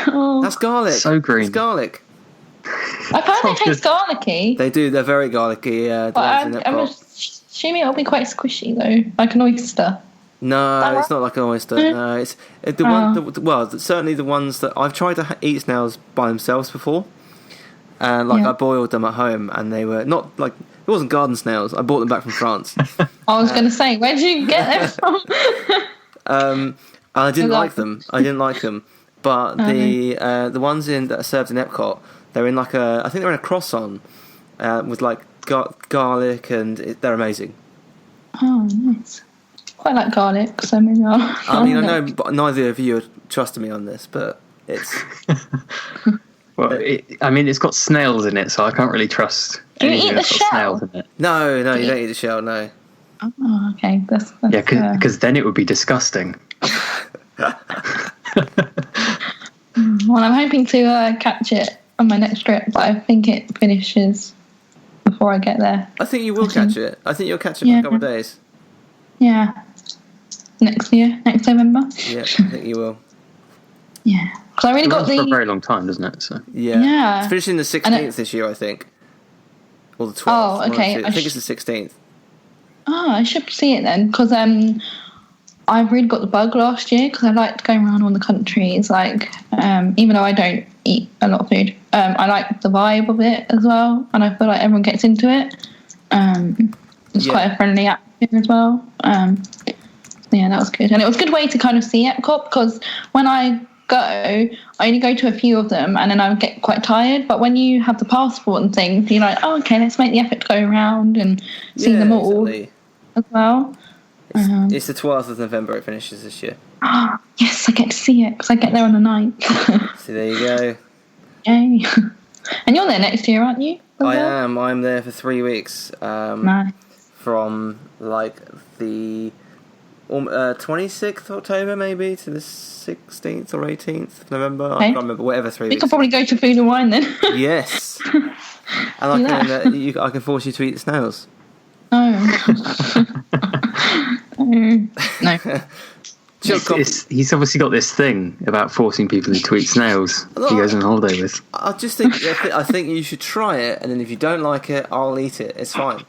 Oh. That's garlic. So green. It's garlic. I find they taste garlicky, They do. They're very garlicky. The but ones in I'm Epcot. assuming it'll be quite squishy though, like an oyster. No, that it's not like an oyster. No, it's certainly the ones that I've tried to eat snails by themselves before, and I boiled them at home, and they were not like it wasn't garden snails. I bought them back from France. I was going to say, where did you get them from? I didn't like them. But the ones that are served in Epcot, they're in I think they're in a croissant with like garlic, and they're amazing. Oh, nice. Quite like garlic, so maybe I'll. I mean, I know but neither of you are trusting me on this, but it's. Well, it's got snails in it, so I can't really trust. Do you anything eat the that's got shell? snails in it. No, you don't eat the shell. No. Oh, okay. That's Yeah, because then it would be disgusting. Well, I'm hoping to catch it on my next trip, but I think it finishes before I get there. I think you will catch it. I think you'll catch it in a couple of days. Yeah. Next November. Yeah, I think you will. Yeah. Because I really It got runs for a the. very long time, doesn't it? So Yeah. Yeah. It's finishing the 16th this year, I think. Or the 12th. Oh, one of okay. the two. I think it's the 16th. Oh, I should see it then, because I really got the bug last year because I liked going around all the countries. Like, even though I don't eat a lot of food, I like the vibe of it as well, and I feel like everyone gets into it. It's quite a friendly atmosphere as well. Yeah, that was good, and it was a good way to kind of see Epcot because when I go, I only go to a few of them, and then I would get quite tired. But when you have the passport and things, you're like, oh, okay, let's make the effort to go around and see them all exactly. as well. It's the 12th of November it finishes this year. Ah, yes, I get to see it because I get there on the 9th. So there you go. Yay. And you're there next year, aren't you? I am. I'm there for 3 weeks. Nice. From like the 26th October maybe to the 16th or 18th of November. I can't remember. Whatever 3 We weeks. could probably go to Food and Wine then. Yes. And I can force you to eat the snails. No. He's obviously got this thing about forcing people to eat snails. He goes on holiday with. I think you should try it, and then if you don't like it, I'll eat it. It's fine.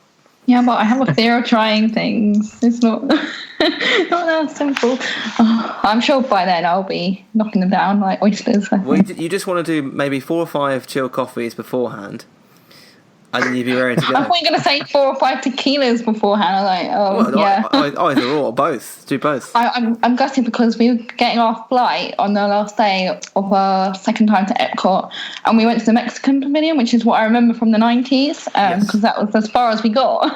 Yeah, but I have a fear of trying things. It's not not that simple. Oh, I'm sure by then I'll be knocking them down like oysters. Well, you just want to do maybe 4 or 5 chill coffees beforehand, And then you'd be ready to go. I thought you were going to say 4 or 5 tequilas beforehand. I was like, oh, Well, yeah. Either or both. Do both. I'm gutted because we were getting our flight on the last day of our second time to Epcot, and we went to the Mexican Pavilion, which is what I remember from the 90s, because that was as far as we got.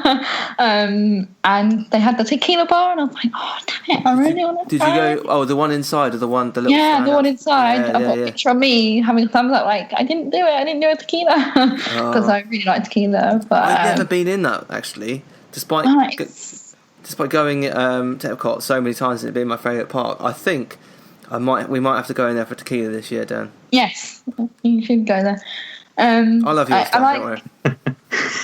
And they had the tequila bar, and I was like, oh, damn it, I really want to Did you go? Oh, the one inside, or the little? Yeah, the one inside. Yeah, I've got a picture of me having a thumbs up, like, I didn't do it. I didn't do a tequila because I really like tequila. But I've never been in that actually, despite going to Epcot so many times and it being my favourite park. I think we might have to go in there for tequila this year, Dan. Yes, you should go there. I love you, Steph, don't worry.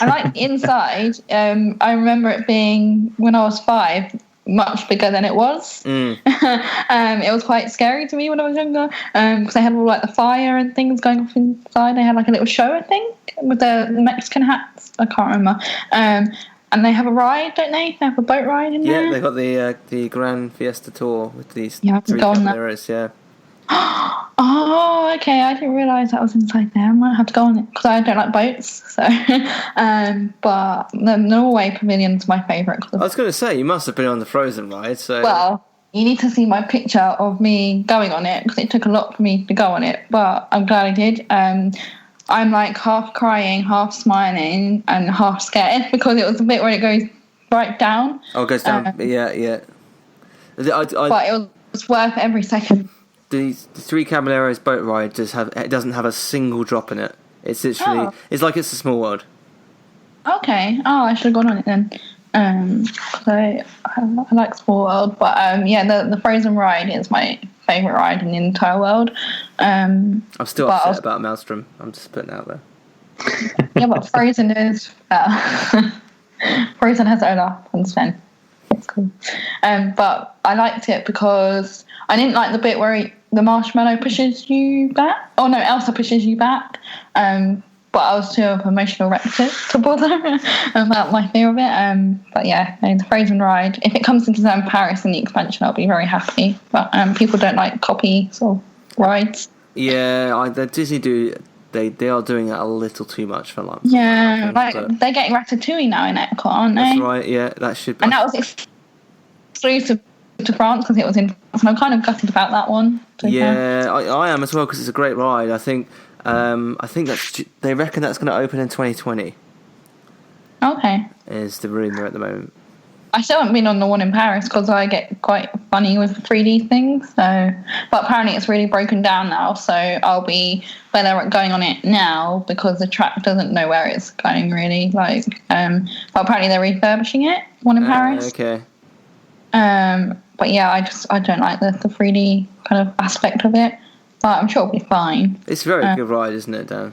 I like the inside. I remember it being, when I was 5, much bigger than it was. It was quite scary to me when I was younger, because they had all like the fire and things going off inside. They had like a little show, I think, with the Mexican hats. I can't remember. And they have a ride, don't they? They have a boat ride in there. Yeah, they got the Grand Fiesta Tour with these 3 cameras. Yeah. Oh, okay. I didn't realise that was inside there. I might have to go on it because I don't like boats. So, but the Norway Pavilion's my favourite. I was going to say, you must have been on the Frozen ride. So well, you need to see my picture of me going on it because it took a lot for me to go on it, but I'm glad I did. I'm like half crying, half smiling, and half scared because it was the bit where it goes right down. Oh, it goes down. Yeah. But it was worth every second. The 3 Caballeros boat ride doesn't have a single drop in it. It's literally it's like it's a small world. Okay. Oh, I should have gone on it then. Cause I like Small World, but the Frozen ride is my favourite ride in the entire world. I'm still upset about Maelstrom. I'm just putting it out there. Yeah, but Frozen is Frozen has Olaf and Sven. It's cool. But I liked it because I didn't like the bit where the marshmallow pushes you back. Oh no, Elsa pushes you back. But I was too of an emotional wreck to bother about my fear of it. But yeah, the Frozen ride. If it comes to Disneyland Paris in the expansion, I'll be very happy. But people don't like copy sort of rides. Yeah, the Disney do. They are doing it a little too much for like. Yeah, they're getting Ratatouille now in Epcot, aren't they? That's right. Yeah, that should be. And that was exclusive to France because it was in France, and I'm kind of gutted about that one. Yeah, I am as well because it's a great ride. I think they reckon that's going to open in 2020. Okay. Is the rumour at the moment. I still haven't been on the one in Paris because I get quite funny with 3D things. So, but apparently it's really broken down now. So I'll be better at going on it now because the track doesn't know where it's going really. But apparently they're refurbishing it. One in Paris. Okay. But yeah, I don't like the 3D kind of aspect of it. But I'm sure it'll be fine. It's a very good ride, isn't it, Dan?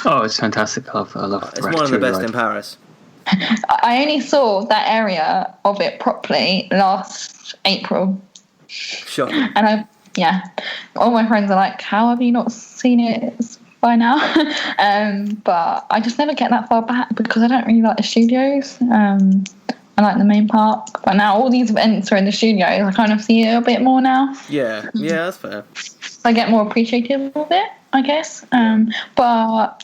Oh, it's fantastic. I love It's one of the best in Paris. I only saw that area of it properly last April. Shocking. And all my friends are like, how have you not seen it by now? But I just never get that far back because I don't really like the studios. I like the main park. But now all these events are in the studios. I kind of see it a bit more now. Yeah, that's fair. I get more appreciative of it, I guess. But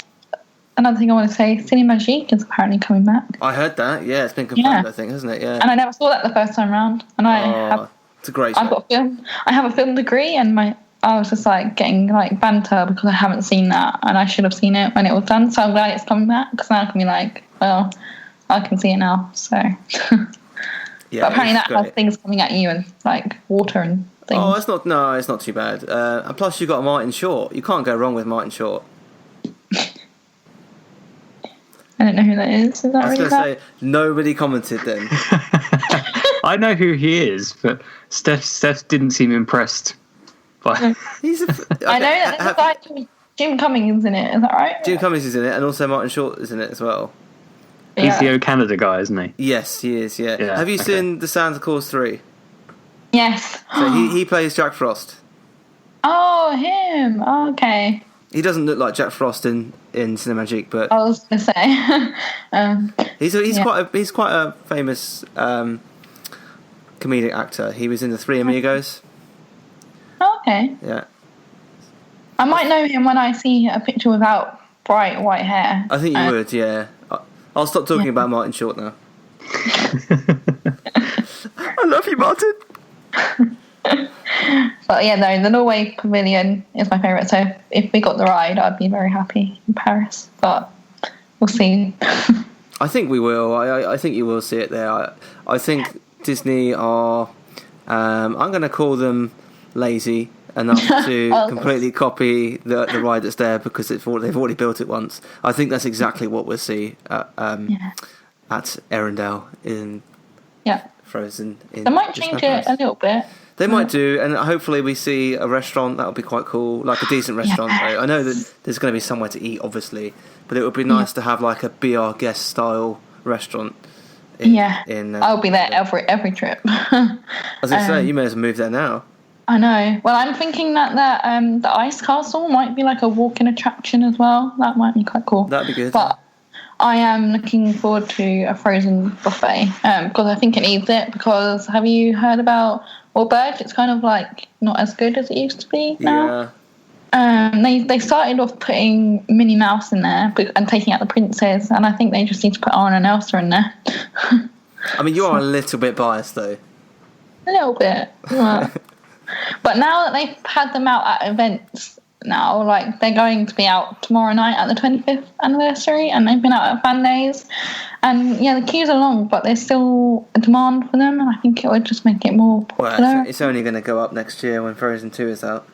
another thing I want to say, Cinemagique is apparently coming back. I heard that. Yeah, it's been confirmed, I think, hasn't it? Yeah. And I never saw that the first time round. And it's a great show. I have a film degree, and I was just like getting like banter because I haven't seen that, and I should have seen it when it was done. So I'm glad it's coming back because now I can be like, well, I can see it now. So. Yeah, but apparently that has things coming at you and like water and things. Oh, it's not too bad. And plus you've got Martin Short. You can't go wrong with Martin Short. I don't know who that is. I was going to say, nobody commented then. I know who he is, but Steph didn't seem impressed. By... I know that there's a guy, Jim Cummings in it, is that right? Jim Cummings is in it, and also Martin Short is in it as well. He's the O Canada guy, isn't he? Yes, he is, yeah. Have you seen the Santa Claus 3? Yes. So he plays Jack Frost. Oh, him. Oh, okay. He doesn't look like Jack Frost in Cinemagique, but I was going to say he's quite a famous comedic actor. He was in the Three Amigos. Oh, okay. Yeah. I might know him when I see a picture without bright white hair. I think you would, yeah. I'll stop talking about Martin Short now. I love you, Martin. But yeah, no, the Norway Pavilion is my favourite. So if we got the ride, I'd be very happy in Paris. But we'll see. I think we will. I think you will see it there. I think Disney are... I'm going to call them lazy enough to completely copy the ride that's there because they've already built it once. I think that's exactly what we'll see at Arendelle in Frozen. They might change it a little bit. They might do, and hopefully we see a restaurant. That'll be quite cool, like a decent restaurant. Yeah. I know that there's going to be somewhere to eat, obviously, but it would be nice to have like a Be Our Guest style restaurant. I'll be there every trip. I was going to say, you may as well move there now. I know. Well, I'm thinking that the Ice Castle might be like a walk-in attraction as well. That might be quite cool. That'd be good. But I am looking forward to a Frozen buffet because I think it needs it. Because have you heard about Burge? It's kind of like not as good as it used to be now. Yeah. They started off putting Minnie Mouse in there and taking out the princess, and I think they just need to put Anna and Elsa in there. I mean, you are a little bit biased, though. A little bit. But now that they've had them out at events now, like they're going to be out tomorrow night at the 25th anniversary, and they've been out at FanDaze, and yeah, the queues are long, but there's still a demand for them, and I think it would just make it more popular. Well, it's only going to go up next year when Frozen 2 is out.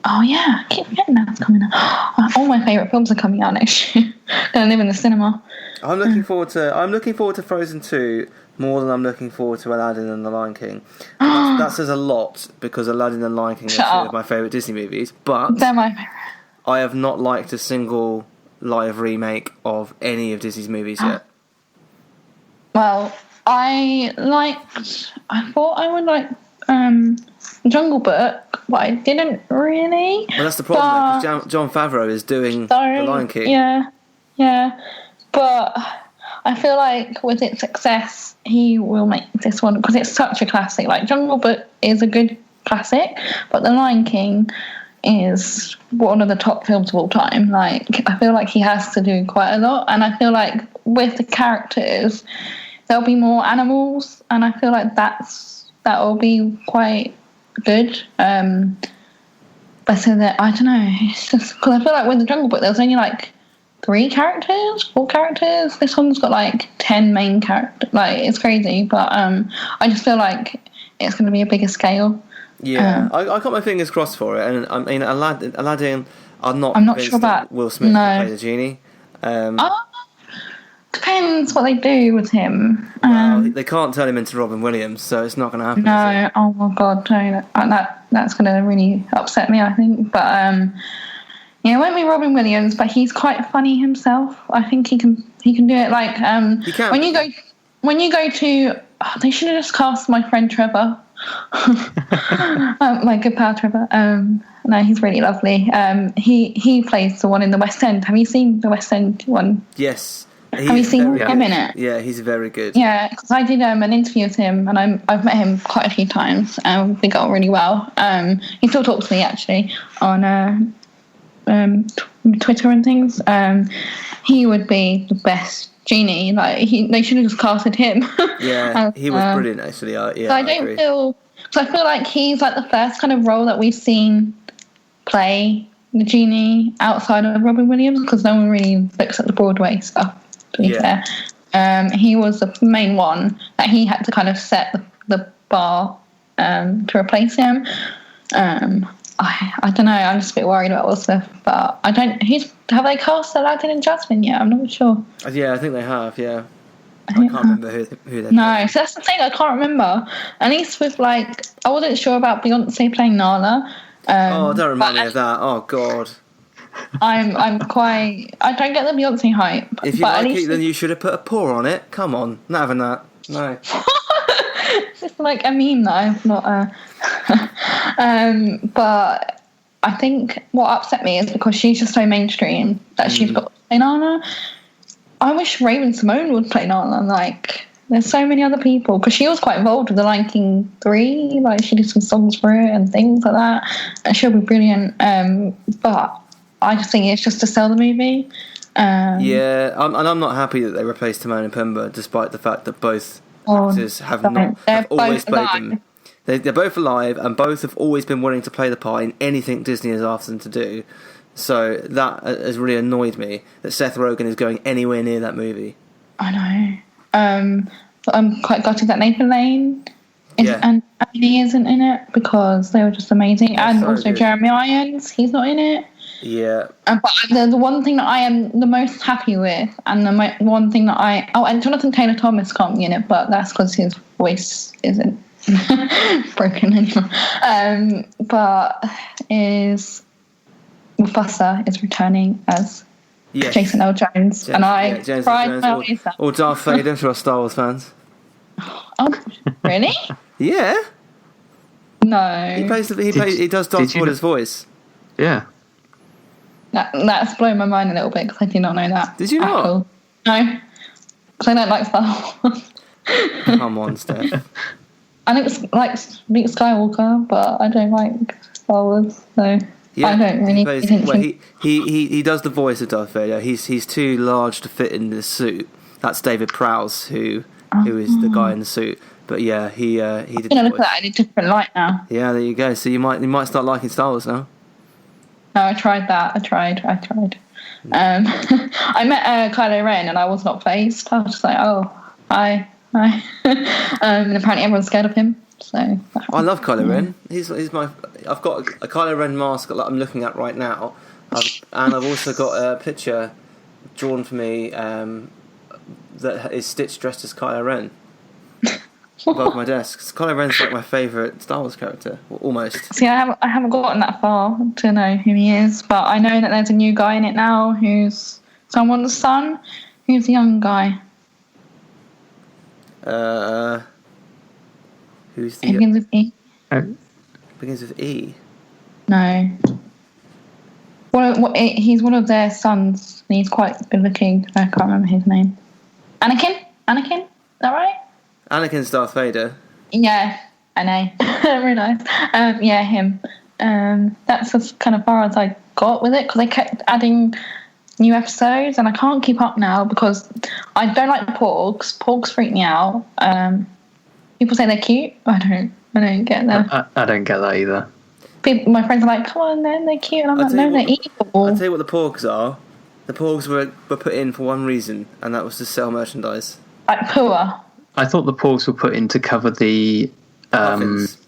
Oh yeah, I keep forgetting that's coming out. All my favourite films are coming out next year. Gonna live in the cinema. I'm looking forward to Frozen 2 more than I'm looking forward to Aladdin and The Lion King. And that says a lot because Aladdin and The Lion King are two of my favourite Disney movies, but they're my favourite. I have not liked a single live remake of any of Disney's movies yet. Well, I thought I would like Jungle Book, but I didn't really. Well, that's the problem, because Jon Favreau is doing The Lion King. Yeah. But I feel like with its success, he will make this one, because it's such a classic. Like, Jungle Book is a good classic, but The Lion King is one of the top films of all time. Like, I feel like he has to do quite a lot, and I feel like with the characters, there'll be more animals, and I feel like that will be quite good. But so that, I don't know, it's just because I feel like with the Jungle Book, there was only like 4 characters. This one's got like 10 main characters. Like, it's crazy, but I just feel like it's going to be a bigger scale. Yeah, I got my fingers crossed for it, and I mean Aladdin. I'm not sure about Will Smith to play the genie. Depends what they do with him. Well, they can't turn him into Robin Williams, so it's not going to happen. No, oh my god, no, that's going to really upset me, I think. But yeah, it won't be Robin Williams, but he's quite funny himself. I think he can do it. Like he can. when you go to, they should have just cast my friend Trevor. My good pal Trevor. No, he's really lovely. He plays the one in the West End. Have you seen the West End one? Yes. Have you seen him in it? Yeah, he's very good. Yeah, because I did an interview with him, and I've met him quite a few times, and we got on really well. He still talks to me actually on Twitter and things. He would be the best genie. Like, they should have just casted him. Yeah, he was brilliant actually. Yeah, I feel like he's like the first kind of role that we've seen play the genie outside of Robin Williams, because no one really looks at the Broadway stuff, to be fair. He was the main one that he had to kind of set the bar to replace him. I don't know, I'm just a bit worried about Will Smith, but have they cast Aladdin and Jasmine yet? I'm not sure. Yeah, I think they have, yeah. I can't remember who they No, so that's the thing, I can't remember. At least with, like, I wasn't sure about Beyonce playing Nala. Don't remind me of that. Oh, God. I don't get the Beyonce hype. If you like it, then you should have put a paw on it. Come on, not having that. No. It's just like a meme that I've not... but I think what upset me is because she's just so mainstream that she's got to play Nala. I wish Raven-Symoné would play Nala. Like, there's so many other people, because she was quite involved with The Lion King 3. Like, she did some songs for it and things like that, and she'll be brilliant. But I just think it's just to sell the movie. I'm not happy that they replaced Timon and Pumbaa, despite the fact that both actors have always played them. They're both alive, and both have always been willing to play the part in anything Disney has asked them to do. So that has really annoyed me, that Seth Rogen is going anywhere near that movie. I know. But I'm quite gutted that Nathan Lane and he isn't in it, because they were just amazing. And also good. Jeremy Irons, he's not in it. Yeah. But the one thing that I am the most happy with, and the one thing that and Jonathan Taylor Thomas can't be in it, but that's because his voice isn't broken anymore. But is Mufasa is returning as Jason L. Jones, and I cried my eyes out. Or Darth Vader for us Star Wars fans. Oh, really? Yeah. No. He does Darth Vader's voice. Yeah. That's blown my mind a little bit, because I did not know that. Did you not? No, because I don't like Star Wars. Come on, Steph. I know like Luke Skywalker, but I don't like Star Wars, so I don't really. He does the voice of Darth Vader. He's too large to fit in the suit. That's David Prowse, who is the guy in the suit. But yeah, he did. I'm gonna look at that in a different light now. Yeah, there you go. So you might start liking Star Wars now. No, I tried that. I tried. I met Kylo Ren, and I was not phased. I was just like, oh, hi. And apparently everyone's scared of him. So I love Kylo Ren. He's my. I've got a Kylo Ren mask that I'm looking at right now, and I've also got a picture drawn for me that is Stitch dressed as Kylo Ren above my desk. Kylo Ren's like my favourite Star Wars character, almost. See, I haven't gotten that far to know who he is, but I know that there's a new guy in it now who's someone's son. Who's the young guy? Who's the? It begins with E. Begins with E. No. He's one of their sons. And he's quite good looking. I can't remember his name. Anakin? Is that right? Anakin's Darth Vader. Yeah, I know. Very nice. Yeah, him. That's as kind of far as I got with it, because they kept adding new episodes, and I can't keep up now because I don't like porgs. Porgs freak me out. People say they're cute. I don't get that. I don't get that either. My friends are like, come on, then they're cute, and I'm like, no, they're evil. I'll tell you what the porgs are. The porgs were put in for one reason, and that was to sell merchandise. Like poor. I thought the porgs were put in to cover the puffins.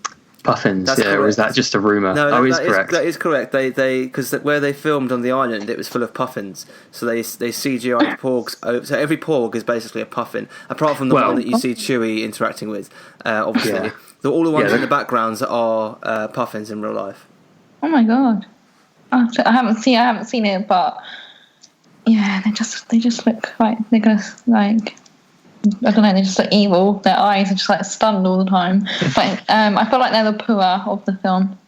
That's correct. Or is that just a rumour? No, correct. That is correct. They because where they filmed on the island, it was full of puffins. So they CGI'd porgs. So every porg is basically a puffin, apart from the one that you see Chewie interacting with. Obviously, all the ones in the backgrounds are puffins in real life. Oh my god! I haven't seen it, but yeah, they just look like they're gonna like. I don't know, they just look evil. Their eyes are just like stunned all the time. But I feel like they're the Pua of the film.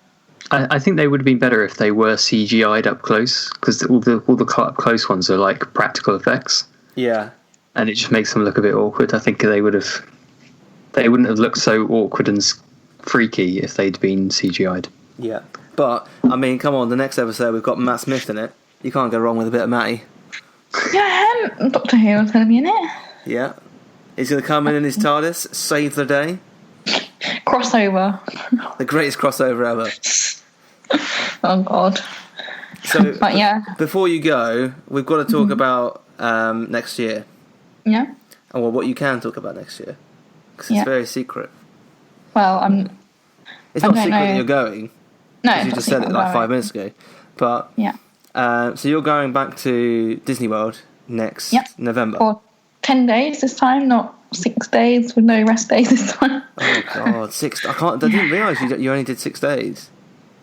I think they would have been better if they were CGI'd up close, because all the up close ones are like practical effects. Yeah. And it just makes them look a bit awkward. I think they wouldn't have looked so awkward and freaky if they'd been CGI'd. Yeah. But, I mean, come on, the next episode we've got Matt Smith in it. You can't go wrong with a bit of Matty. Yeah, Doctor Who is going to be in it. Yeah. He's going to come in his TARDIS, save the day. Crossover. The greatest crossover ever. Oh, God. So, but yeah. Before you go, we've got to talk about next year. Yeah. Or what you can talk about next year. Because it's very secret. Well, It's not secret that you're going. No, you just said it like 5 minutes ago. But yeah. So you're going back to Disney World next November. For 10 days this time, not 6 days with no rest days this time. Oh God, 6! I didn't realise you only did 6 days.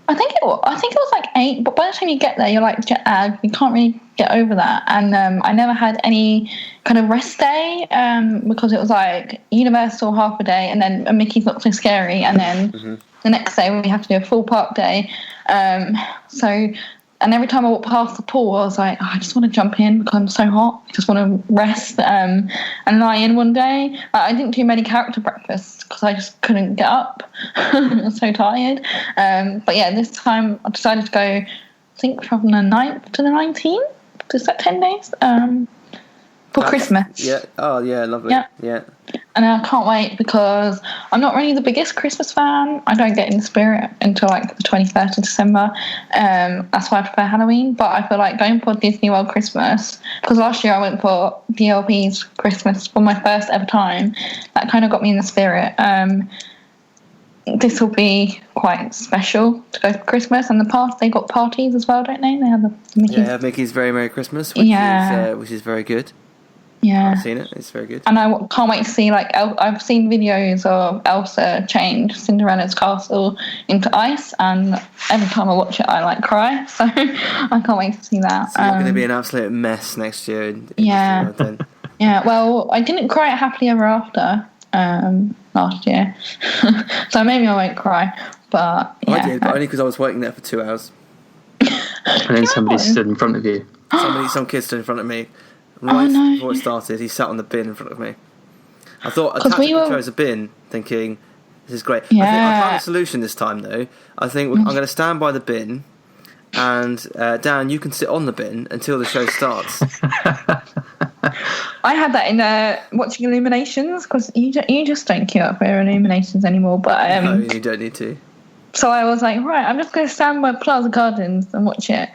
I think it was like 8, but by the time you get there, you're like jet lagged. You can't really get over that. And I never had any kind of rest day because it was like Universal half a day, and then Mickey's Not So Scary, and then the next day we have to do a full park day. And every time I walked past the pool, I was like, I just want to jump in because I'm so hot. I just want to rest and lie in one day. I didn't do many character breakfasts because I just couldn't get up. I was so tired. But yeah, this time I decided to go, I think from the 9th to the 19th. Is that 10 days? For Christmas. Yeah. Oh, yeah, lovely. Yeah. And I can't wait because I'm not really the biggest Christmas fan. I don't get in the spirit until like the 21st of December. That's why I prefer Halloween. But I feel like going for Disney World Christmas, because last year I went for DLP's Christmas for my first ever time. That kind of got me in the spirit. This will be quite special to go for Christmas. And they got parties as well, don't they? They have the Mickey's. Yeah, Mickey's Very Merry Christmas, which is very good. Yeah, I've seen it. It's very good. And I can't wait to see, like, I've seen videos of Elsa change Cinderella's castle into ice, and every time I watch it, I, like, cry. So I can't wait to see that. So you're going to be an absolute mess next year. In yeah. Yeah, well, I didn't cry at Happily Ever After last year. So maybe I won't cry. But, yeah. I did, but only because I was waiting there for 2 hours. And then somebody stood in front of you. Some kid stood in front of me. Right before it started, he sat on the bin in front of me. I tactically chose a bin, thinking, this is great. Yeah. I think I found a solution this time, though. I think I'm going to stand by the bin, and Dan, you can sit on the bin until the show starts. I had that in watching Illuminations, because you just don't queue up for Illuminations anymore. But no, you don't need to. So I was like, right, I'm just going to stand by Plaza Gardens and watch it.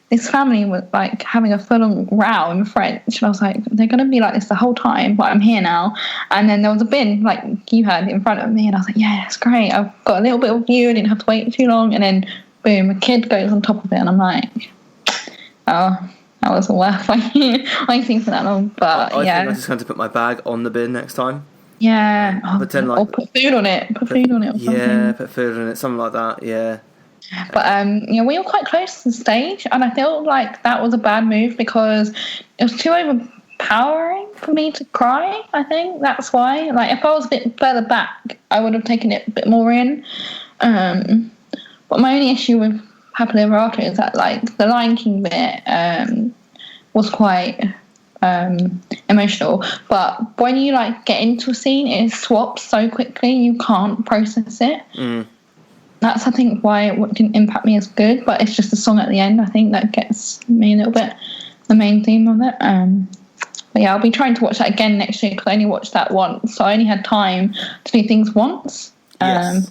This family was like having a full-on row in French, and I was like, they're going to be like this the whole time, but I'm here now. And then there was a bin like you had in front of me, and I was like, yeah, that's great. I've got a little bit of view. I didn't have to wait too long. And then boom, a kid goes on top of it, and I'm like, oh, that wasn't worth waiting for that long. But I think I'm just going to put my bag on the bin next time. Yeah, or put food on it. Put food on it. Or something. Yeah, put food on it, something like that. Yeah. But we were quite close to the stage, and I feel like that was a bad move because it was too overpowering for me to cry. I think that's why. Like, if I was a bit further back, I would have taken it a bit more in. But my only issue with Happily Ever After is that, like, the Lion King bit was quite emotional. But when you, like, get into a scene, it swaps so quickly you can't process it. That's, I think, why it didn't impact me as good, but it's just the song at the end, I think, that gets me a little bit, the main theme of it. But yeah, I'll be trying to watch that again next year because I only watched that once, so I only had time to do things once. Yes.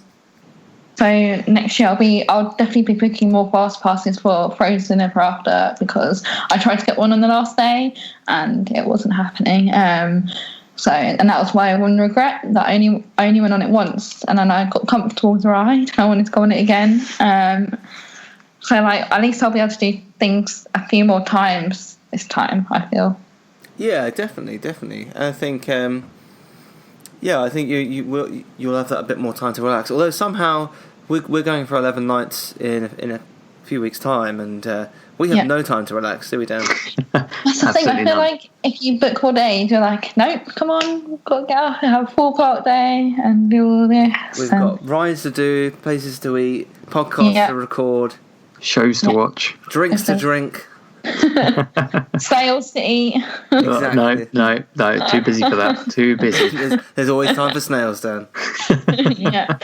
So next year I'll definitely be booking more fast passes for Frozen Ever After because I tried to get one on the last day and it wasn't happening. And that was why I wouldn't regret that I only went on it once, and then I got comfortable with the ride and I wanted to go on it again. So like at least I'll be able to do things a few more times this time, I feel. Yeah, definitely. I think I think you'll have that a bit more time to relax. Although somehow we're going for 11 nights in a few weeks' time, and we have no time to relax, do we, Dan? That's the thing. I feel like if you book all day, you're like, nope, come on, we've got to get up and have a 4 o'clock day and do all this. We've got rides to do, places to eat, podcasts to record, shows to watch, drinks to drink, snails to eat. Exactly. No, too busy for that. Too busy. There's always time for snails, Dan. Yeah.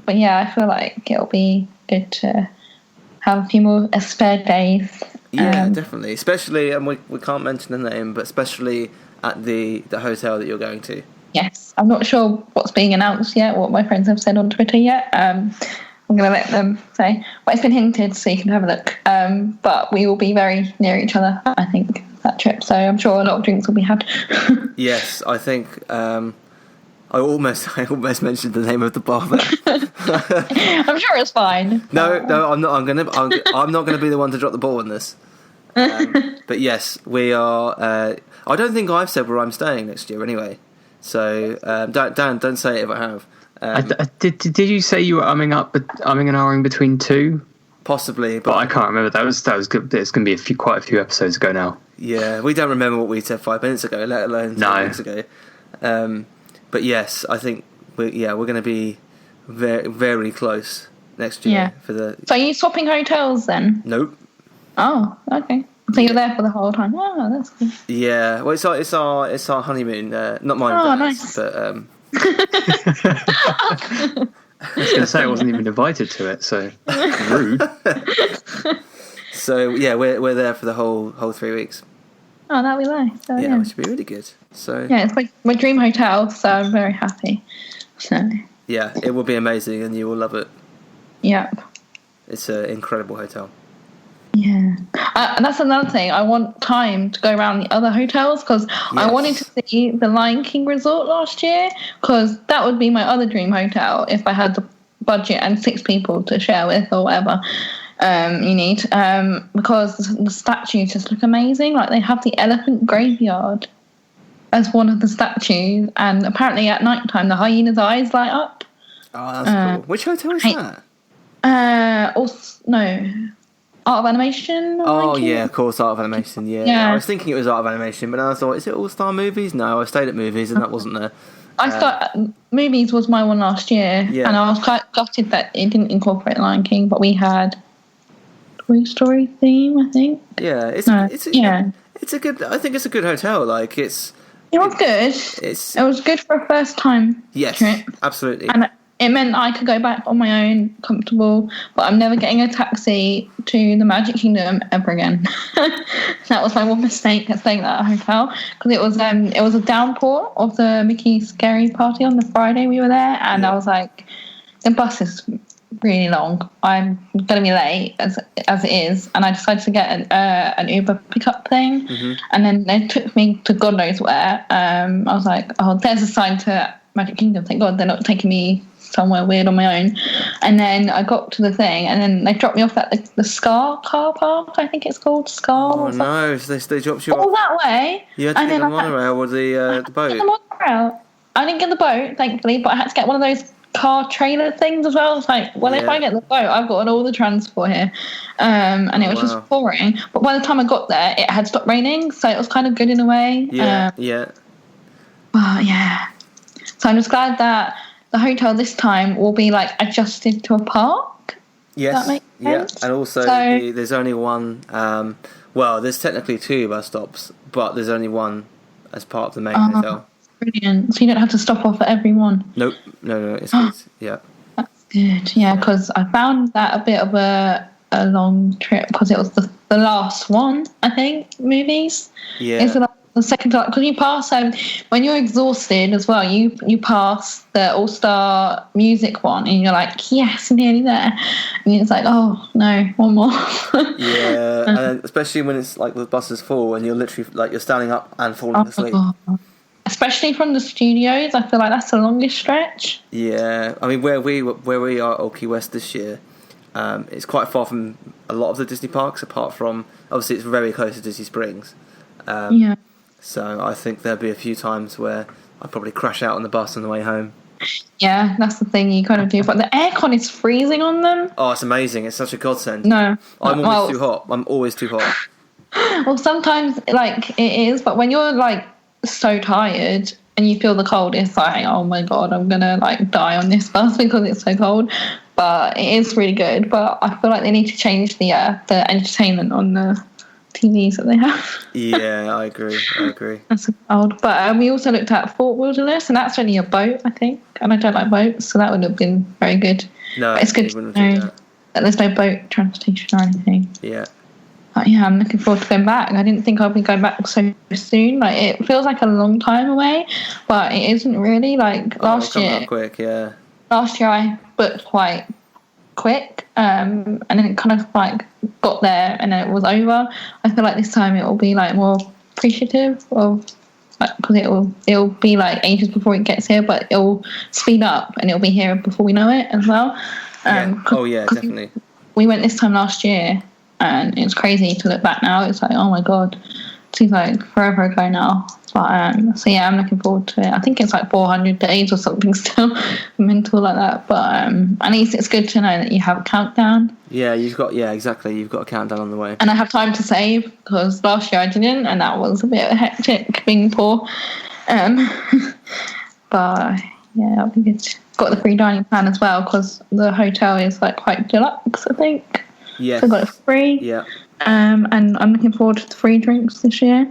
But yeah, I feel like it'll be good to have a few more spare days. Yeah, definitely. Especially, and we can't mention the name, but especially at the hotel that you're going to. Yes. I'm not sure what's being announced yet, what my friends have said on Twitter yet. I'm going to let them say. But it's been hinted, so you can have a look. But we will be very near each other, I think, that trip. So I'm sure a lot of drinks will be had. Yes, I think... I almost mentioned the name of the bar there. I'm sure it's fine. No, I'm not. I'm not gonna be the one to drop the ball on this. But yes, we are. I don't think I've said where I'm staying next year anyway. So don't say it if I have. Did you say you were umming and ahhing between two? Possibly, but I can't remember. That was good. It's going to be quite a few episodes ago now. Yeah, we don't remember what we said 5 minutes ago, let alone 2 weeks ago. But yes, I think we're going to be very, very close next year for the. So are you swapping hotels then? Nope. Oh, okay. So you're there for the whole time. Oh, that's good. Yeah, well, it's our honeymoon. Not mine. Oh, nice. But I was going to say I wasn't even invited to it, so rude. So yeah, we're there for the whole 3 weeks. Oh, that'll be nice. So, Yeah, which would be really good. So yeah, it's like my dream hotel, so I'm very happy. So yeah, it will be amazing, and you will love it. Yep. It's an incredible hotel. Yeah, that's another thing. I want time to go around the other hotels because I wanted to see the Lion King resort last year because that would be my other dream hotel if I had the budget and 6 people to share with or whatever you need. Because the statues just look amazing. Like they have the elephant graveyard as one of the statues, and apparently at night time the hyena's eyes light up. Oh, that's cool. Which hotel is that? No. Art of Animation? Oh, yeah, of course, Art of Animation, yeah. I was thinking it was Art of Animation, but then I thought, is it All-Star Movies? No, I stayed at Movies, and that wasn't there. Movies was my one last year, and I was quite gutted that it didn't incorporate Lion King, but we had Toy Story theme, I think. Yeah, it's a good. I think it's a good hotel. Like it was good. It was good for a first time. Yes, trip. Absolutely. And it meant I could go back on my own, comfortable, but I'm never getting a taxi to the Magic Kingdom ever again. That was my one mistake at staying at that hotel because it was a downpour of the Mickey Scary Party on the Friday we were there, and I was like, the bus is really long. I'm going to be late as it is, and I decided to get an Uber pickup thing, and then they took me to God knows where. I was like, oh, there's a sign to Magic Kingdom. Thank God they're not taking me somewhere weird on my own. And then I got to the thing, and then they dropped me off at the Scar car park, I think it's called Scar. Oh no, so they dropped you off all that way. You had to get the monorail or the boat. The monorail. I didn't get the boat, thankfully, but I had to get one of those car trailer things as well. It's like, well, if I get the boat, I've got all the transport here. And it was just boring. But by the time I got there, it had stopped raining, so it was kind of good in a way. Yeah. Well, yeah. So I'm just glad that the hotel this time will be like adjusted to a park. Yes. Does that make sense? And also there's only one. Well, there's technically 2 bus stops, but there's only one as part of the main hotel. Brilliant. So you don't have to stop off at every one. Nope. No. It's good. Yeah. That's good. Yeah, because I found that a bit of a long trip because it was the last one. I think movies. Yeah. It's the second time because you pass when you're exhausted as well, you pass the All-Star music one and you're like, yes, nearly there, and it's like, oh no, one more. Yeah. And especially when it's like the bus is full and you're literally like you're standing up and falling asleep. God. Especially from the studios, I feel like that's the longest stretch. Yeah, I mean where we are at Key West this year, it's quite far from a lot of the Disney parks, apart from obviously it's very close to Disney Springs. Yeah. So I think there'll be a few times where I'll probably crash out on the bus on the way home. Yeah, that's the thing you kind of do. But the aircon is freezing on them. Oh, it's amazing. It's such a godsend. No. I'm always too hot. I'm always too hot. Well, sometimes, like, it is. But when you're, like, so tired and you feel the cold, it's like, oh, my God, I'm going to, like, die on this bus because it's so cold. But it is really good. But I feel like they need to change the entertainment on the TVs that they have. Yeah, I agree. That's old. But we also looked at Fort Wilderness, and that's only a boat, I think. And I don't like boats, so that would have been very good. No, but it's good to know that there's no boat transportation or anything. Yeah. But yeah, I'm looking forward to going back. I didn't think I'd be going back so soon. Like, it feels like a long time away, but it isn't really. Like last year. Up quick, yeah. Last year I booked quite quick, and then it kind of like got there and then it was over. I feel like this time it will be like more appreciative of, because it'll be like ages before it gets here, but it'll speed up and it'll be here before we know it as well. Definitely. We went this time last year, and it's crazy to look back now. It's like, oh my God, it seems like forever ago now. But so yeah, I'm looking forward to it. I think it's like 400 days or something still, mental like that. But at least it's good to know that you have a countdown. Yeah, exactly. You've got a countdown on the way. And I have time to save, because last year I didn't, and that was a bit hectic being poor. But yeah, that'll be good. Got the free dining plan as well, because the hotel is like quite deluxe, I think. Yes. So I got it free. Yeah. And I'm looking forward to the free drinks this year.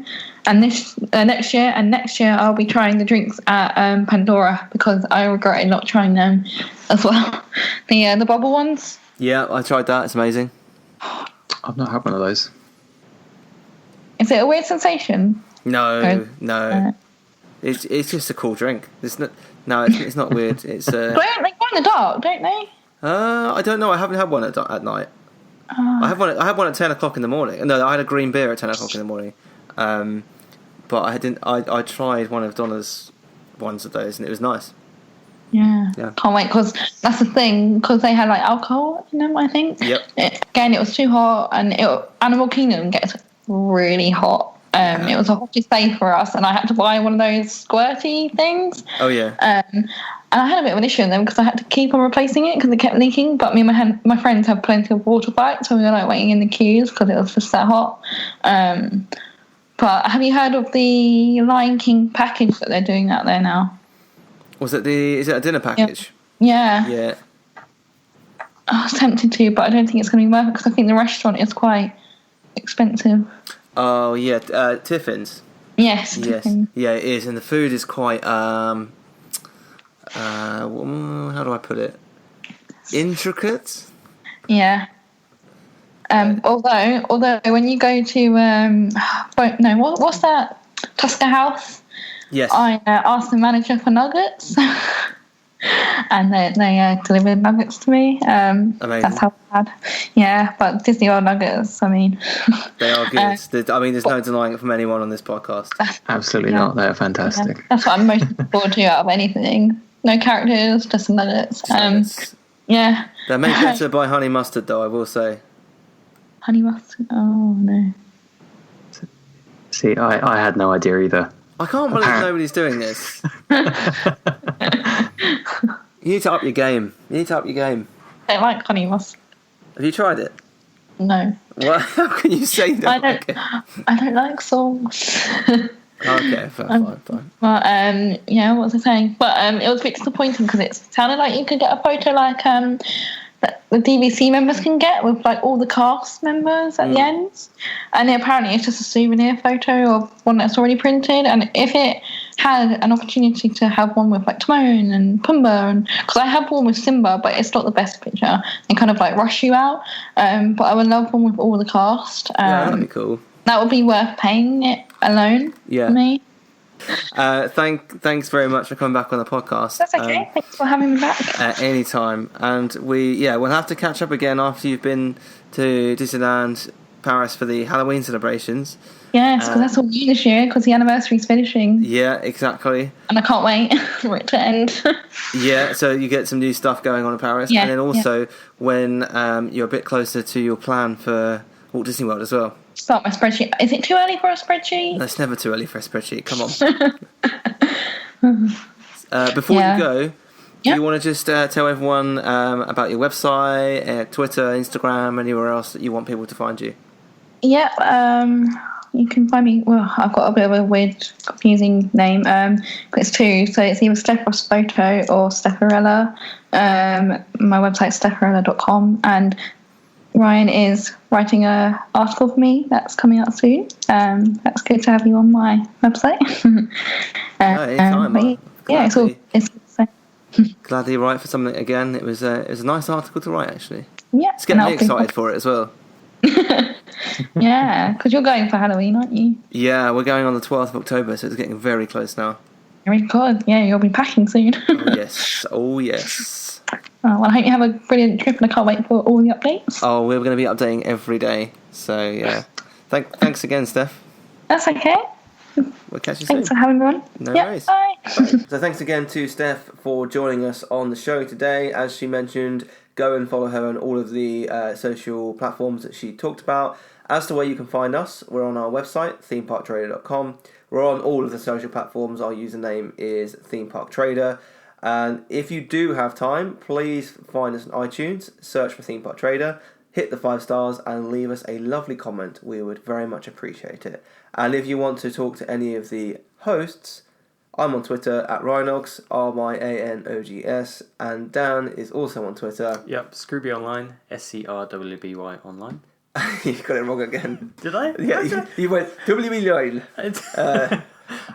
And next year I'll be trying the drinks at Pandora, because I regretted not trying them as well. The bubble ones. Yeah, I tried that. It's amazing. I've not had one of those. Is it a weird sensation? No. It's just a cool drink. It's not weird. It's They go in the dark, don't they? I don't know. I haven't had one at night. I had one at 10 o'clock in the morning. No, I had a green beer at 10 o'clock in the morning. But I didn't. I tried one of Donna's ones of those, and it was nice. Yeah. Can't wait, because that's the thing, because they had like alcohol in them, I think. Yep. Again, it was too hot, and Animal Kingdom gets really hot. It was a hot day for us, and I had to buy one of those squirty things. Oh yeah. And I had a bit of an issue with them because I had to keep on replacing it because it kept leaking. But me and my friends had plenty of water fights, so we were like waiting in the queues because it was just that hot. But have you heard of the Lion King package that they're doing out there now? Is it a dinner package? Yeah. Yeah. I was tempted to, but I don't think it's going to be worth it because I think the restaurant is quite expensive. Oh yeah, Tiffin's. Yes. Tiffin. Yeah, it is, and the food is quite how do I put it? Intricate. Yeah. Although when you go to what's that, Tusker House? Yes. I asked the manager for nuggets, and they delivered nuggets to me. Amazing. That's how bad. Yeah, but Disney World nuggets, I mean, they are good. There's no denying it from anyone on this podcast. Absolutely not. They're fantastic. Yeah, that's what I'm most looking forward to out of anything. No characters, just some nuggets. Yeah. They're made better by honey mustard, though, I will say. Honey mustard? Oh, no. See, I had no idea either. I can't believe nobody's doing this. You need to up your game. I don't like honey mustard. Have you tried it? No. Well, how can you say that? I don't like sauce. Okay, fine. But what was I saying? But it was a bit disappointing because it sounded like you could get a photo like that the DVC members can get with like all the cast members at the end, and apparently it's just a souvenir photo of one that's already printed. And if it had an opportunity to have one with like Timon and Pumbaa, and because I have one with Simba, but it's not the best picture, they kind of like rush you out. But I would love one with all the cast. Yeah, that'd be cool. That would be worth paying it alone for me. Thanks very much for coming back on the podcast. That's okay. Thanks for having me back. At any time. And we'll have to catch up again after you've been to Disneyland Paris for the Halloween celebrations. Yes, because that's all new this year because the anniversary's finishing. Yeah, exactly. And I can't wait for it to end. Yeah, so you get some new stuff going on in Paris. Yeah, and then also when you're a bit closer to your plan for Walt Disney World as well. Start my spreadsheet. Is it too early for a spreadsheet? It's never too early for a spreadsheet. Come on. Before you go, do you want to just tell everyone about your website, Twitter, Instagram, anywhere else that you want people to find you? Yeah, you can find me. Well, I've got a bit of a weird, confusing name. It's two, so it's either Steph Ross Photo or Stepharella. My website's stepharella.com, and Ryan is writing an article for me that's coming out soon. That's good to have you on my website. Anytime. It's all. Glad you write for something again. It was a nice article to write, actually. Yeah, it's getting me excited for it as well. Yeah, because you're going for Halloween, aren't you? Yeah, we're going on the 12th of October, so it's getting very close now. Very good. Yeah, you'll be packing soon. Oh yes. Oh, well, I hope you have a brilliant trip, and I can't wait for all the updates. Oh, we're going to be updating every day. So, yeah. Thanks again, Steph. That's okay. We'll catch you soon. Thanks for having me on. No worries. Bye. So thanks again to Steph for joining us on the show today. As she mentioned, go and follow her on all of the social platforms that she talked about. As to where you can find us, we're on our website, themeparktrader.com. We're on all of the social platforms. Our username is themeparktrader. And if you do have time, please find us on iTunes, search for Theme Park Trader, hit the 5 stars and leave us a lovely comment. We would very much appreciate it. And if you want to talk to any of the hosts, I'm on Twitter at Rhinogs, RYANOGS, and Dan is also on Twitter. Yep, Scrooby Online, SCRWBY Online. You got it wrong again. Did I? Yeah, you went WB9.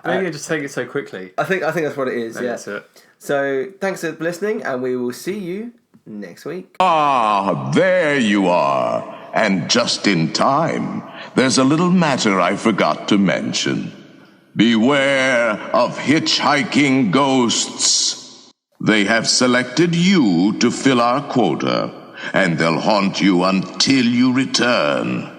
Maybe I just take it so quickly. I think that's what it is. Maybe yeah. That's it. So thanks for listening, and we will see you next week. Ah, there you are. and just in time. There's a little matter I forgot to mention. Beware of hitchhiking ghosts. They have selected you to fill our quota, and they'll haunt you until you return.